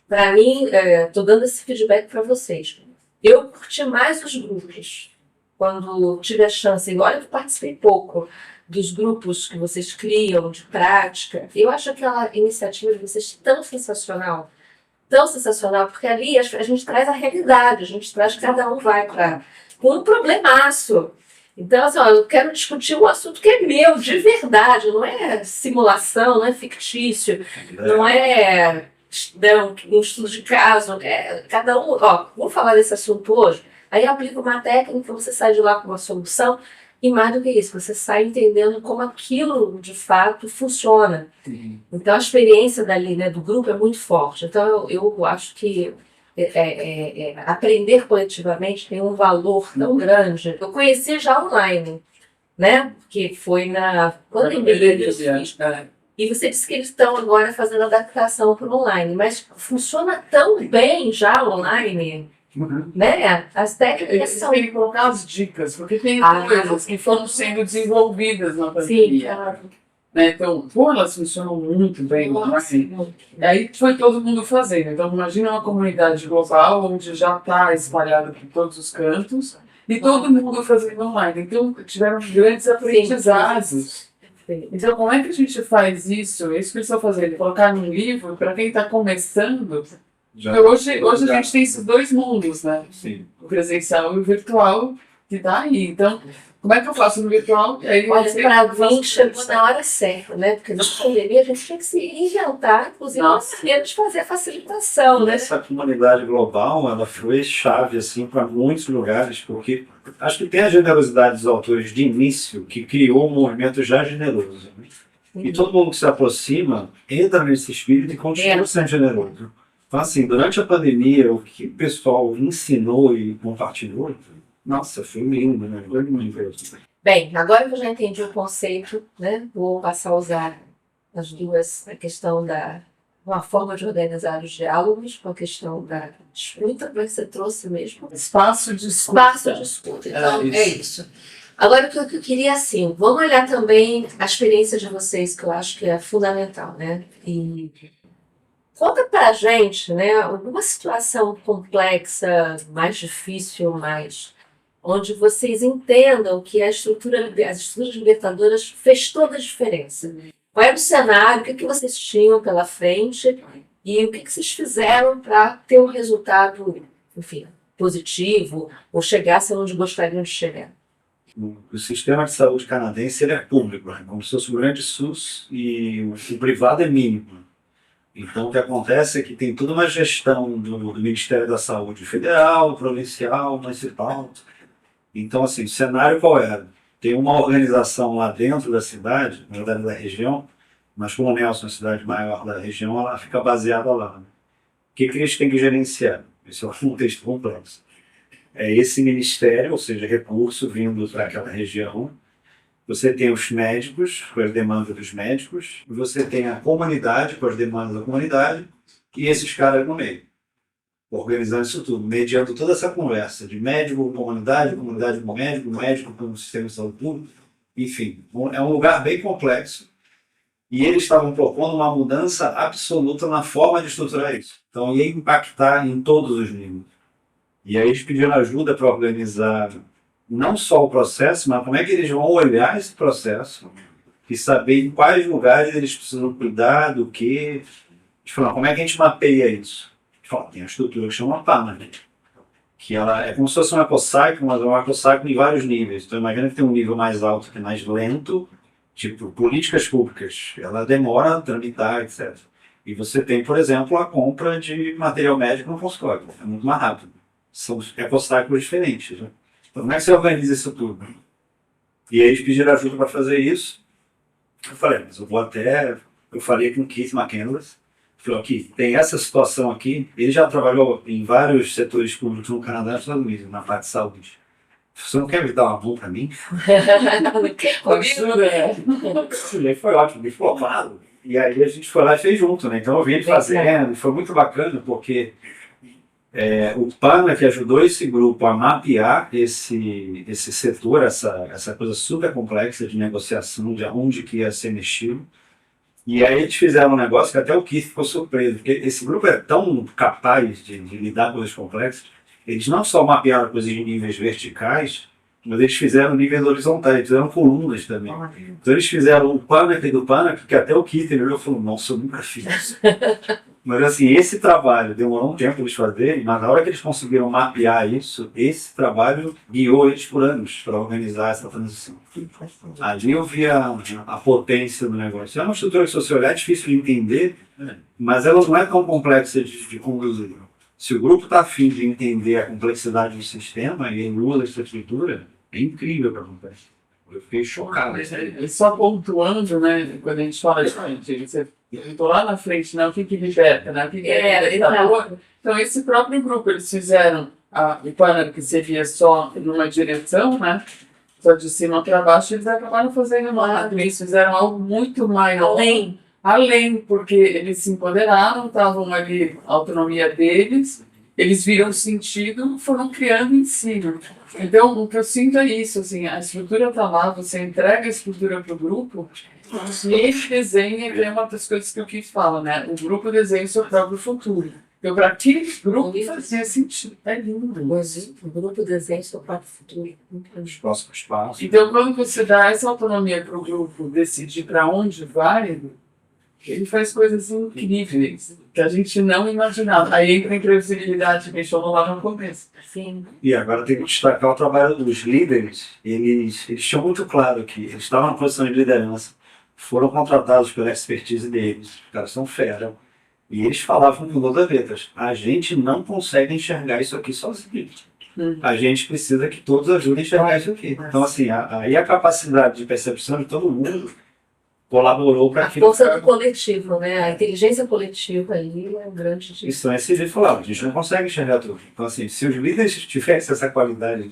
para mim, estou dando esse feedback para vocês. Eu curti mais os grupos. Quando tive a chance, e olha que participei pouco dos grupos que vocês criam, de prática. Eu acho aquela iniciativa de vocês tão sensacional, porque ali a gente traz a realidade, a gente traz que cada um vai com um problemaço. Então, assim, eu quero discutir um assunto que é meu, de verdade, não é simulação, não é fictício, não é um estudo de caso, cada um, vou falar desse assunto hoje, aí eu aplico uma técnica, você sai de lá com uma solução, e mais do que isso, você sai entendendo como aquilo, de fato, funciona. Então, a experiência dali, né, do grupo é muito forte. Então, eu acho que aprender coletivamente tem um valor tão grande. Eu conheci já online, né? Porque foi na pandemia que eu fiz. E você disse que eles estão agora fazendo adaptação para o online, mas funciona tão bem já online, né? As técnicas são... Tem que colocar as dicas, porque tem coisas que foram sendo desenvolvidas na pandemia. Sim, claro. Né? Então, elas funcionam muito bem online. E aí foi todo mundo fazendo. Então, imagina uma comunidade global onde já está espalhada por todos os cantos e todo mundo fazendo online. Então, tiveram grandes aprendizados. Então, como é que a gente faz isso? Isso que eles estão fazendo, colocar num livro para quem está começando. Hoje a gente tem esses dois mundos, né? Sim. O presencial e o virtual, que está aí. Então, como é que eu faço no virtual? Aí, olha, para mim chegou na hora certa, né? Porque na pandemia a gente tinha que se reinventar, inclusive, uma maneira de fazer a facilitação, né? Essa comunidade global, ela foi chave, assim, para muitos lugares, porque acho que tem a generosidade dos autores de início, que criou um movimento já generoso. Né? E todo mundo que se aproxima entra nesse espírito e continua sendo generoso. Então, assim, durante a pandemia, o que o pessoal ensinou e compartilhou, nossa, foi lindo, né? Foi lindo. Bem, agora que eu já entendi o conceito, né? Vou passar a usar as duas, a questão uma forma de organizar os diálogos, com a questão da escuta, como é que você trouxe mesmo? Espaço de escuta. Espaço de escuta. Então, é isso. Agora, o que eu queria, assim, vamos olhar também a experiência de vocês, que eu acho que é fundamental, né? E conta pra gente, né, alguma situação complexa, mais difícil, onde vocês entendam que as estruturas libertadoras fez toda a diferença. Qual era o cenário, o que vocês tinham pela frente e o que vocês fizeram para ter um resultado, enfim, positivo ou chegassem onde gostariam de chegar? O sistema de saúde canadense ele é público, né? Como se fosse o grande SUS, e o privado é mínimo. Então, o que acontece é que tem toda uma gestão do Ministério da Saúde federal, provincial, municipal. Então, assim, o cenário qual era? Tem uma organização lá dentro da cidade, na verdade da região, mas como Nelson é a cidade maior da região, ela fica baseada lá, né? O que eles têm que gerenciar? Esse é um contexto complexo. É esse ministério, ou seja, recurso vindo para aquela região. Você tem os médicos, com as demandas dos médicos, você tem a comunidade, com as demandas da comunidade, e esses caras no meio, organizando isso tudo, mediando toda essa conversa de médico com comunidade, comunidade com médico, médico com o sistema de saúde público, enfim, é um lugar bem complexo. E eles estavam propondo uma mudança absoluta na forma de estruturar isso. Então ia impactar em todos os níveis. E aí eles pediram ajuda para organizar não só o processo, mas como é que eles vão olhar esse processo e saber em quais lugares eles precisam cuidar do que. Eles falaram, como é que a gente mapeia isso? Eles falaram, tem a estrutura que chama PAMA, né? Que ela é como se fosse um ecocycle, mas é um ecocycle em vários níveis. Então imagina que tem um nível mais alto que é mais lento, tipo políticas públicas, ela demora a tramitar, etc. E você tem, por exemplo, a compra de material médico no consultório, é muito mais rápido. São ecocycles diferentes, né? Então, como é que você organiza isso tudo? E aí eles pediram ajuda para fazer isso. Eu falei, mas eu vou até... Eu falei com o Keith McCandless. Falei, Keith, tem essa situação aqui. Ele já trabalhou em vários setores públicos no Canadá e nos Estados Unidos, na parte de saúde. Você não quer me dar uma mão para mim? Ele foi ótimo, me falou, claro. E aí a gente foi lá e fez junto, né? Então eu vi ele fazendo, foi muito bacana, porque... o PANA que ajudou esse grupo a mapear esse setor, essa coisa super complexa de negociação, de onde que ia ser mexido. E aí eles fizeram um negócio que até o Keith ficou surpreso, porque esse grupo é tão capaz de lidar com coisas complexas, eles não só mapearam coisas em níveis verticais, mas eles fizeram níveis horizontais, eles fizeram colunas também. Então eles fizeram o PANA do PANA, que até o Keith ele falou, nossa, eu nunca fiz isso. Mas assim, esse trabalho demorou um tempo eles fazerem, mas na hora que eles conseguiram mapear isso, esse trabalho guiou eles por anos para organizar essa transição. Ali eu vi a potência do negócio. É uma estrutura que, se você olhar, é difícil de entender, mas ela não é tão complexa de conduzir. Se o grupo está afim de entender a complexidade do sistema e ele usa essa estrutura, é incrível o que acontece. Eu fiquei chocado. E só pontuando, né, quando a gente fala de gente, eu estou lá na frente, né, o que liberta, né, o que libertador. Então, esse próprio grupo, eles fizeram o PANA, que seria só numa direção, né, só de cima para baixo, eles acabaram fazendo eles fizeram algo muito maior. Além, porque eles se empoderaram, estavam ali, a autonomia deles, eles viram sentido, foram criando em si. Então, o que eu sinto é isso, assim, a estrutura está lá, você entrega a estrutura para o grupo, e ele desenha, e é uma das coisas que eu quis falar, né? O grupo desenha o seu próprio futuro. Então, para aquele grupo fazia sentido. É lindo. O grupo desenha o seu próprio futuro. Os próximos passos. Então, quando você dá essa autonomia para o grupo decidir para onde vai, ele faz coisas incríveis que a gente não imaginava. Aí entra a imprevisibilidade que a gente falou lá no começo. Sim. E agora tem que destacar o trabalho dos líderes. Eles tinham muito claro que eles estavam na posição de liderança, foram contratados pela expertise deles, os caras são fera. E eles falavam com todas as letras, a gente não consegue enxergar isso aqui sozinho. A gente precisa que todos ajudem a enxergar isso aqui. Então, assim, aí a capacidade de percepção de todo mundo colaborou para a força do coletivo, né? A inteligência coletiva ali é um grande... Isso, esses líderes falavam, a gente não consegue enxergar tudo. Então, assim, se os líderes tivessem essa qualidade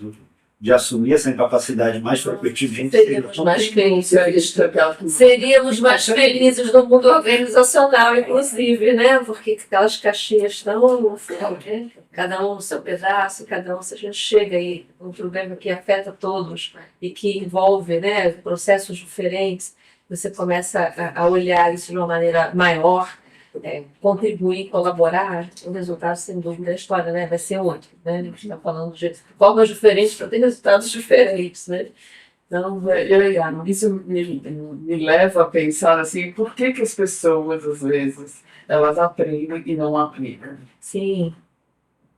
de assumir essa incapacidade mais frequentemente, seríamos mais felizes no mundo organizacional, inclusive, né? Porque aquelas caixinhas estão, cada um no seu pedaço, cada um, se a gente chega aí, um problema que afeta todos e que envolve, né, processos diferentes, você começa a olhar isso de uma maneira maior, contribuir, colaborar, o resultado, sem dúvida, da história, né, vai ser outro. Né? A gente está falando de formas diferentes para ter resultados diferentes. Né? Então, isso me leva a pensar assim, por que as pessoas, às vezes, elas aprendem e não aplicam? Sim.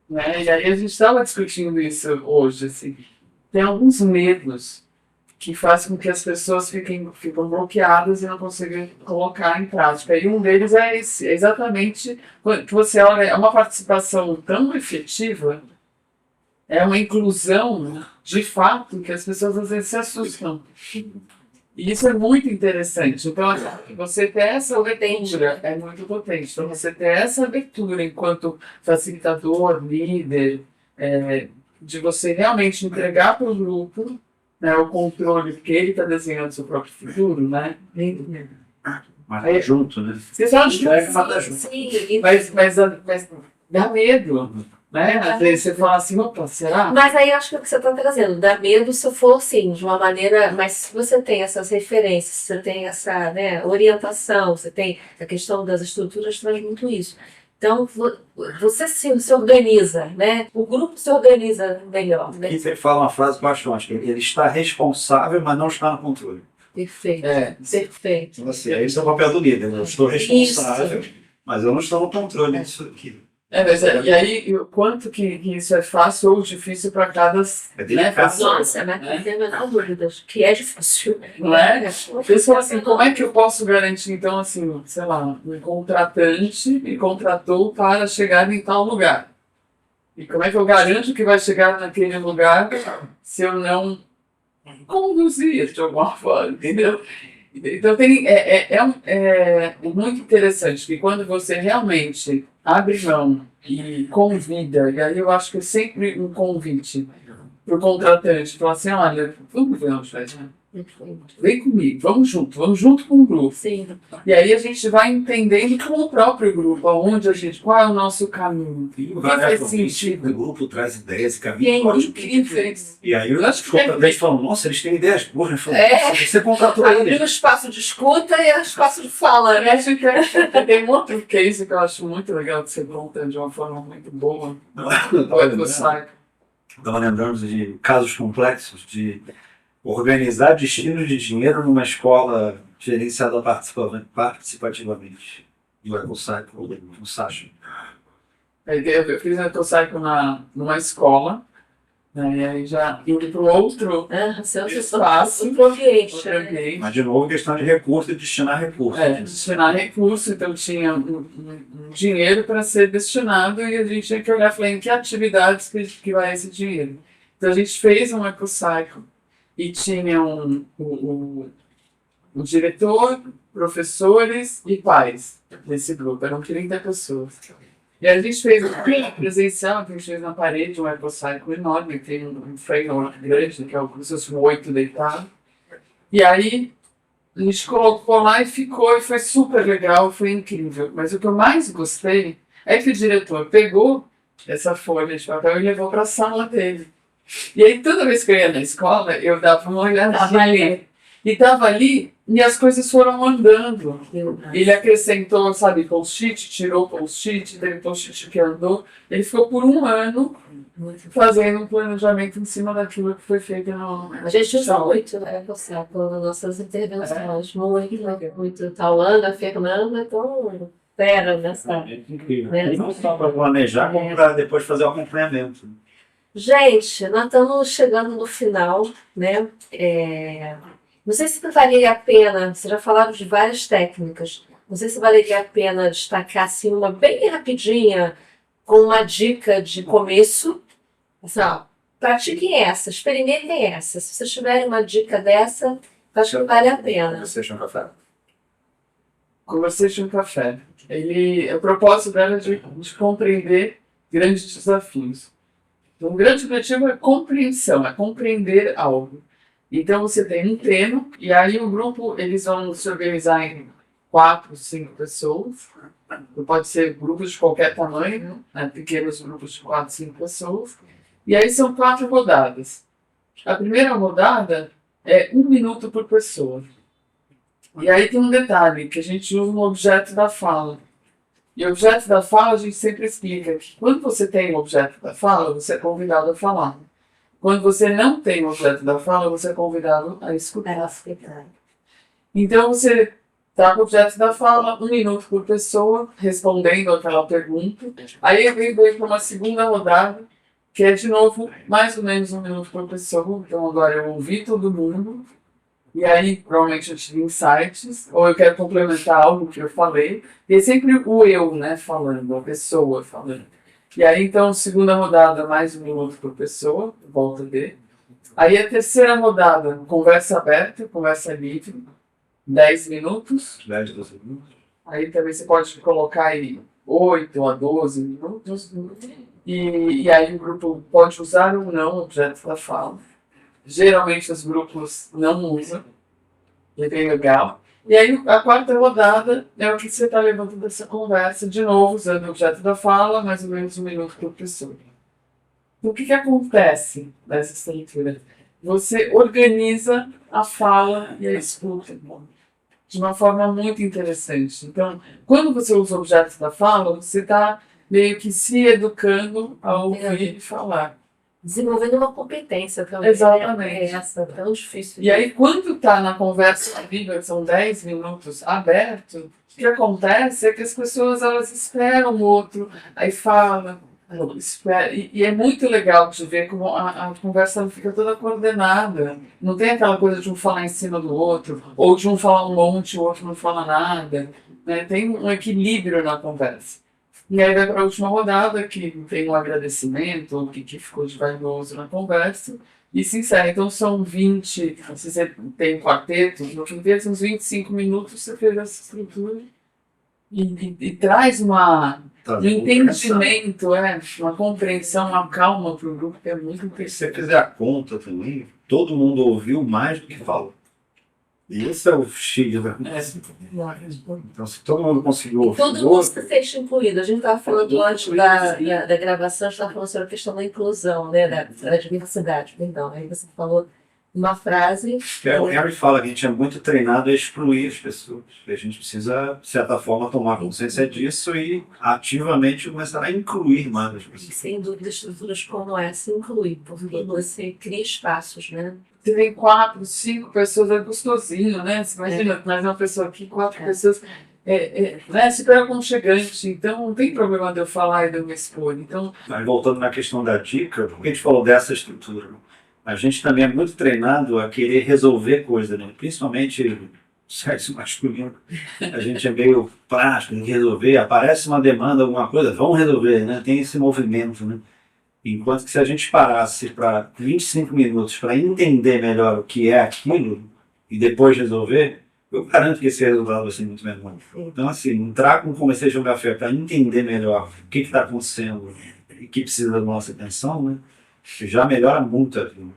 né? E aí a gente estava discutindo isso hoje, assim. Tem alguns medos que fazem com que as pessoas ficam bloqueadas e não consigam colocar em prática. E um deles é esse, é exatamente que você olha, é uma participação tão efetiva, é uma inclusão de fato que as pessoas às vezes se assustam. E isso é muito interessante. Então, você ter essa abertura é muito potente. Então, você ter essa abertura enquanto facilitador, líder, de você realmente entregar para o grupo, né, o controle, porque ele está desenhando seu próprio futuro, né? Mas tá junto, né? Você sabe que Sim, mas dá medo, né? Às vezes você fala assim, opa, será? mas aí eu acho que o que você está trazendo, dá medo se for assim, de uma maneira. Mas se você tem essas referências, você tem essa, né, orientação, você tem a questão das estruturas, traz muito isso. Então, você se organiza, né? O grupo se organiza melhor. Né? Aqui você fala uma frase que eu acho que ele está responsável, mas não está no controle. Perfeito. Perfeito. Então, assim, esse é o papel do líder. Eu estou responsável, mas eu não estou no controle disso aqui. E aí, o quanto que isso é fácil ou difícil para cada. delicado. Nossa, mas não tem a menor dúvida que é difícil. Não é? Pessoal, assim, como é que eu posso garantir, então, assim, sei lá, um contratante me contratou para chegar em tal lugar? E como é que eu garanto que vai chegar naquele lugar se eu não conduzir de alguma forma, entendeu? Então é muito interessante que quando você realmente abre mão e convida, e aí eu acho que é sempre um convite para o contratante, falar assim, olha, vamos ver onde vai, né? Vem comigo, vamos junto com o grupo. Sim. E aí a gente vai entendendo com o próprio grupo, aonde qual é o nosso caminho. E O que faz o sentido. grupo traz ideias, E é caminhos. Incrível. E aí os contratantes falam, nossa, eles têm ideias boas. Eu falo, É. nossa, você contratou Aí eles. o espaço de escuta e o espaço de fala, Eu né? acho que tem um outro case que eu acho muito legal que você conta de uma forma muito boa. Pode você. Estava lembrando de casos complexos de organizar destino de dinheiro numa escola gerenciada participativamente. No EcoCycle, no Sasha. Eu fiz EcoCycle numa escola, né, e aí já indo para o outro espaço, outro ambiente. outro ambiente. Mas, de novo, questão de recurso e destinar recurso. Destinar recurso, então tinha um dinheiro para ser destinado e a gente tinha que olhar, falei, em que atividades que vai esse dinheiro. Então a gente fez um EcoCycle e tinha o diretor, professores e pais desse grupo, eram 30 pessoas. E a gente fez um presencial, que a gente fez na parede, um EcoCycle enorme, tem um framework grande, que é o 8 deitado. E aí a gente colocou lá e ficou, e foi super legal, foi incrível. Mas o que eu mais gostei é que o diretor pegou essa folha de papel e levou para a sala dele. E aí toda vez que eu ia na escola, eu dava uma olhadinha ali. E estava ali, e as coisas foram andando. Ele acrescentou, sabe, post-it, tirou post-it, teve post-it que andou. Ele ficou por um ano fazendo um planejamento em cima daquilo que foi feito no. A gente usa muito, né, você, nas nossas intervenções. Muito. Taulana, a Fernanda, então, fera nessa. É incrível. Não só para planejar, como para depois fazer o acompanhamento. Gente, nós estamos chegando no final, né? Não sei se valeria a pena, vocês já falaram de várias técnicas, não sei se valeria a pena destacar assim, uma bem rapidinha, com uma dica de começo. Assim, ó, pratiquem essa, experimentem essa. Se vocês tiverem uma dica dessa, acho que vale a pena. Conversation Café. Conversation Café. O propósito dela é de compreender grandes desafios. Então, o grande objetivo é compreensão, é compreender algo. Então você tem um treino, e aí o grupo, eles vão se organizar em 4, 5 pessoas. Pode ser grupos de qualquer tamanho, né? Pequenos grupos de 4, 5 pessoas. E aí são 4 rodadas. A primeira rodada é 1 minuto por pessoa. E aí tem um detalhe, que a gente usa um objeto da fala. E o objeto da fala a gente sempre explica que quando você tem o objeto da fala, você é convidado a falar. Quando você não tem o objeto da fala, você é convidado a escutar. Então você Traga o objeto da fala, 1 minuto por pessoa, respondendo aquela pergunta. Aí eu venho para uma segunda rodada, que é de novo mais ou menos 1 minuto por pessoa. Então agora eu ouvi todo mundo, e aí provavelmente eu tive insights, ou eu quero complementar algo que eu falei. E é sempre o eu, né, falando, a pessoa falando. E aí então, segunda rodada, mais 1 minuto por pessoa, volta D. Aí a terceira rodada, conversa aberta, conversa livre, 10 minutos. 10, 12 minutos. Aí também você pode colocar aí 8 a 12 minutos. E aí o grupo pode usar ou não o objeto da fala. Geralmente os grupos não usam. E é bem legal. E aí a quarta rodada é o que você está levando dessa conversa, de novo usando o objeto da fala, mais ou menos 1 minuto por pessoa. O que acontece nessa estrutura? Você organiza a fala e a escuta de uma forma muito interessante. Então, quando você usa o objeto da fala, você está meio que se educando a ouvir e falar. Desenvolvendo uma competência também. Exatamente. É essa, tão difícil. E aí, quando está na conversa comigo, que são 10 minutos aberto, o que acontece é que as pessoas elas esperam o outro, aí fala, espera. E é muito legal de ver como a conversa fica toda coordenada. Não tem aquela coisa de um falar em cima do outro, ou de um falar um monte e o outro não fala nada. Né? Tem um equilíbrio na conversa. E aí vai para a última rodada, que tem um agradecimento, o que ficou de valioso na conversa, e se encerra. Então são 20, se você tem quarteto, no quinteto são uns 25 minutos, você fez essa estrutura e traz um entendimento, uma compreensão, uma calma para o grupo, que é muito Se interessante. você fizer a conta também, todo mundo ouviu mais do que falou. E esse é o X da coisa. Então, se todo mundo conseguiu ouvir. Todo mundo se sente incluído. A gente estava falando antes da gravação, a gente estava falando sobre a questão da inclusão, né? Da diversidade, perdão. Aí você falou uma frase. O Henry fala que a gente é muito treinado a excluir as pessoas. E a gente precisa, de certa forma, tomar consciência disso e ativamente começar a incluir mais as pessoas. Sem dúvida, estruturas como essa incluir, porque você cria espaços, né? Você tem 4, 5 pessoas, é gostosinho, né? Você imagina, mais uma pessoa aqui, 4 pessoas, né? Super aconchegante. Então, não tem problema de eu falar e de eu me expor. Então, Mas voltando na questão da dica, porque a gente falou dessa estrutura, a gente também é muito treinado a querer resolver coisas, né? Principalmente sexo masculino. A gente é meio prático, tem que resolver, aparece uma demanda, alguma coisa, vamos resolver, né? Tem esse movimento, né? Enquanto que se a gente parasse para 25 minutos para entender melhor o que é aquilo e depois resolver, eu garanto que esse resultado vai ser muito melhor. Então, assim, entrar com comecei a jogar fé para entender melhor o que está acontecendo e que precisa da nossa atenção, né? Já melhora muito a vida.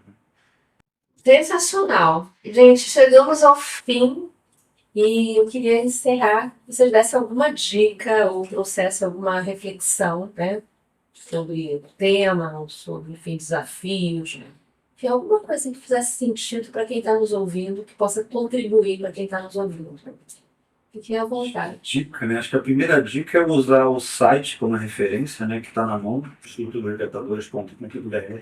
Sensacional. Gente, chegamos ao fim e eu queria encerrar. Que vocês dessem alguma dica ou trouxessem alguma reflexão, né? Sobre o tema, ou sobre, enfim, desafios. Que alguma coisa que fizesse sentido para quem está nos ouvindo, que possa contribuir para quem está nos ouvindo. Fiquem à vontade. Dica, né? Acho que a primeira dica é usar o site como referência, né? Que está na mão, estruturalibertadores.com.br.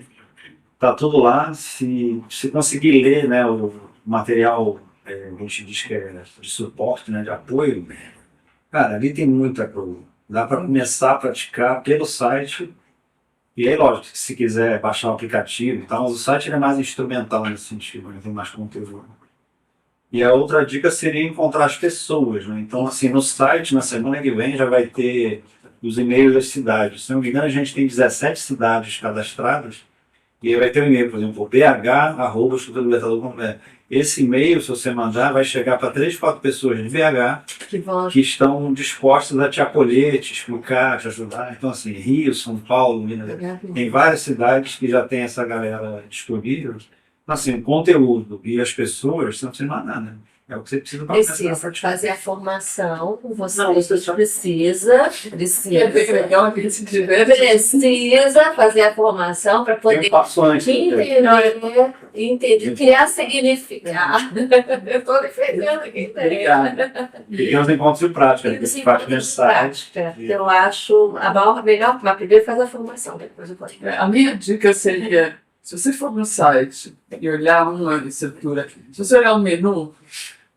Está tudo lá. Se conseguir ler, né, o material, a gente diz que é de suporte, né, de apoio, cara, ali tem muita coisa. Dá para começar a praticar pelo site. E aí, lógico, que se quiser baixar o aplicativo e tal, mas o site é mais instrumental nesse sentido, né? Tem mais conteúdo. E a outra dica seria encontrar as pessoas, né? Então, assim, no site, na semana que vem, já vai ter os e-mails das cidades. Se não me engano, a gente tem 17 cidades cadastradas. E aí vai ter um e-mail, por exemplo, bh@estruturalibertador.com.br. Esse e-mail, se você mandar, vai chegar para 3, 4 pessoas de BH que estão dispostas a te acolher, te explicar, te ajudar. Então, assim, Rio, São Paulo, Minas, tem várias cidades que já tem essa galera disponível. Então, assim, conteúdo e as pessoas, você não precisa mais nada. É o que você precisa para Precisa fazer a formação, você precisa fazer a formação para poder entender, criar significado. Eu estou defendendo aqui. E tem os encontros de prática, né? Que faz mensagem. Eu acho a melhor, mas primeiro faz a formação, depois eu posso. a minha dica seria, se você for no site e olhar uma estrutura, se você olhar o menu,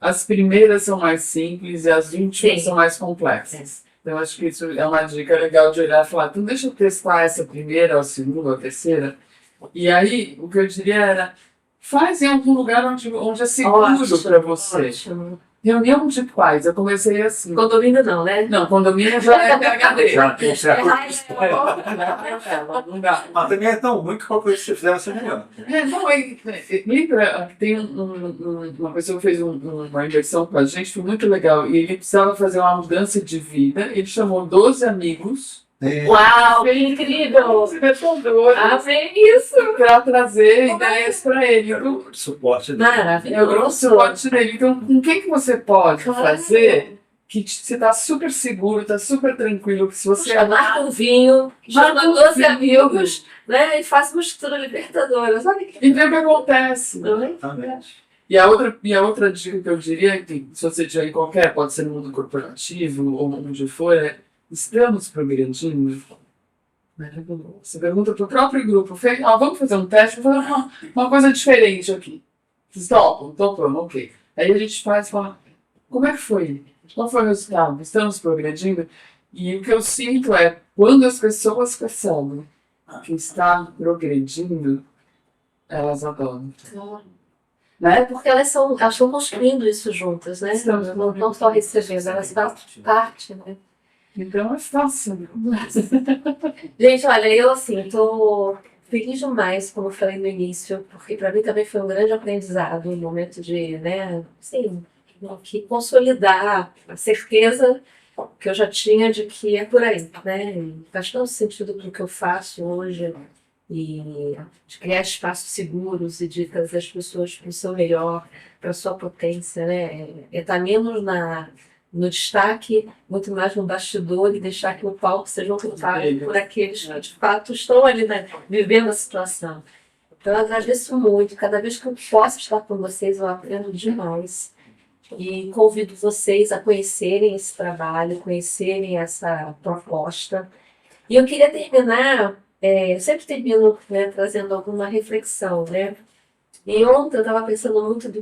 as primeiras são mais simples e as últimas Sim. são mais complexas. Então, acho que isso é uma dica legal de olhar e falar, então deixa eu testar essa primeira, a segunda, a terceira. E aí, o que eu diria era, faz em algum lugar onde é seguro para você. Ótimo. Reunião de pais, eu comecei assim. Condomínio não, né? Não, condomínio já é PHD. Já tem certo. Não dá. Mas também é tão ruim que qualquer coisa que você fizer vai ser melhor. Lembra que tem uma pessoa que fez uma inversão com a gente, foi muito legal. E ele precisava fazer uma mudança de vida. Ele chamou 12 amigos. Uau, que incrível! Amei isso! Para trazer ideias para ele. Então, Suporte dele. eu o Maravilhoso! suporte dele. Então, com quem que você pode Claro. fazer que você está super seguro, está super tranquilo, que se você Marca um vinho, chama Marca um 12 vinho. amigos, né? E faz uma estrutura libertadora. Sabe que e vê o que acontece. Exatamente. E a outra dica que eu diria é que, se você tiver em qualquer, pode ser no mundo corporativo ou onde for, é estamos progredindo. Você pergunta para o próprio grupo, vamos fazer um teste, vamos fazer uma coisa diferente aqui. Vocês topam? Topamos, ok. Aí a gente faz e fala, como é que foi? Qual foi o resultado? Estamos progredindo? E o que eu sinto é, quando as pessoas percebem que está progredindo, elas adoram. É porque elas estão construindo isso juntas, né? Estamos Não estão só recebendo, elas fazem parte, né? Então é fácil. Gente, olha, eu assim, tô feliz demais, como eu falei no início, porque para mim também foi um grande aprendizado, um momento de, né, assim, que consolidar a certeza que eu já tinha de que é por aí, né? E faz tanto sentido com o que eu faço hoje e de criar espaços seguros e de trazer as pessoas para o seu melhor, para a sua potência, né? É estar menos no destaque, muito mais no bastidor e deixar que o palco seja ocupado por aqueles que de fato estão ali, né, vivendo a situação. Então eu agradeço muito, cada vez que eu posso estar com vocês eu aprendo demais e convido vocês a conhecerem esse trabalho, conhecerem essa proposta. E eu queria terminar, eu sempre termino, né, trazendo alguma reflexão, né? E ontem eu estava pensando muito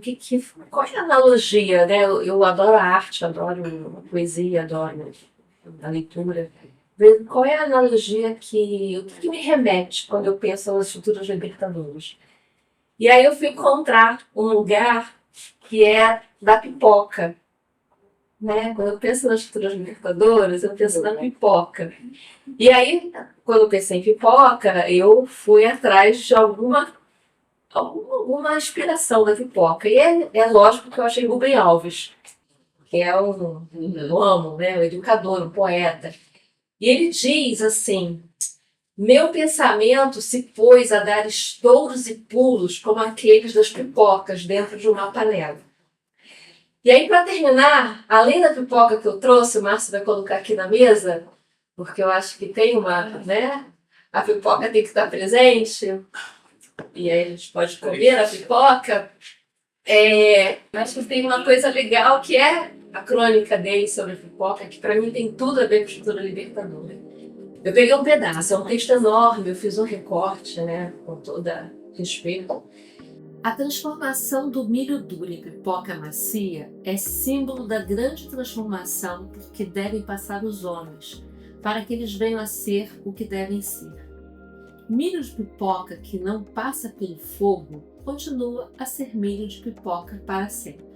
qual é a analogia, né? Eu adoro a arte, adoro a poesia, adoro a leitura. Qual é a analogia o que me remete quando eu penso nas estruturas libertadoras? E aí eu fui encontrar um lugar que é da pipoca, né? Quando eu penso nas estruturas libertadoras, eu penso na pipoca. E aí, quando eu pensei em pipoca, eu fui atrás de alguma inspiração da pipoca. E é lógico que eu achei Rubem Alves, que é eu amo, né? Um educador, um poeta. E ele diz assim, meu pensamento se pôs a dar estouros e pulos como aqueles das pipocas dentro de uma panela. E aí, para terminar, além da pipoca que eu trouxe, o Márcio vai colocar aqui na mesa, porque eu acho que tem né? A pipoca tem que estar presente. E aí a gente pode comer a pipoca. Acho que tem uma coisa legal que é a crônica dele sobre a pipoca, que para mim tem tudo a ver com a estrutura libertadora. Eu peguei um pedaço, é um texto enorme, eu fiz um recorte, né, com todo respeito. A transformação do milho duro em pipoca macia é símbolo da grande transformação por que devem passar os homens, para que eles venham a ser o que devem ser. Milho de pipoca que não passa pelo fogo continua a ser milho de pipoca para sempre.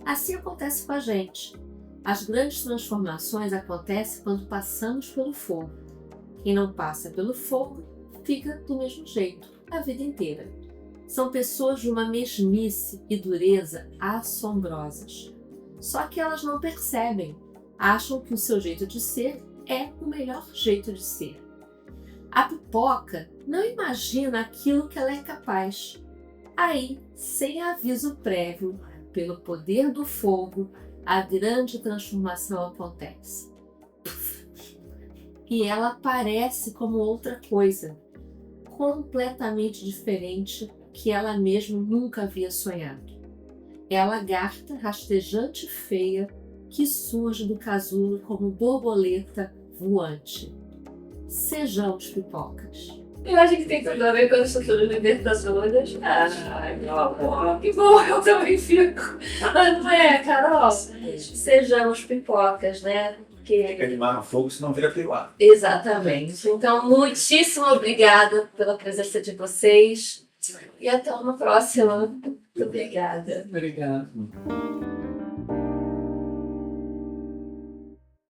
Assim acontece com a gente. As grandes transformações acontecem quando passamos pelo fogo. Quem não passa pelo fogo fica do mesmo jeito a vida inteira. São pessoas de uma mesmice e dureza assombrosas. Só que elas não percebem, acham que o seu jeito de ser é o melhor jeito de ser. A pipoca não imagina aquilo que ela é capaz. Aí, sem aviso prévio, pelo poder do fogo, a grande transformação acontece. E ela aparece como outra coisa, completamente diferente que ela mesma nunca havia sonhado. É a lagarta rastejante e feia que surge do casulo como borboleta voante. Sejamos pipocas. Eu acho que tem tudo a ver com as estruturas libertadoras. Ai, meu amor, que bom, eu também fico. Mas não é, Carol? Sejamos pipocas, né? Tem que Porque... animar no fogo, senão vira piruá. Exatamente. Então, muitíssimo obrigada pela presença de vocês. E até uma próxima. Muito obrigada. Obrigado.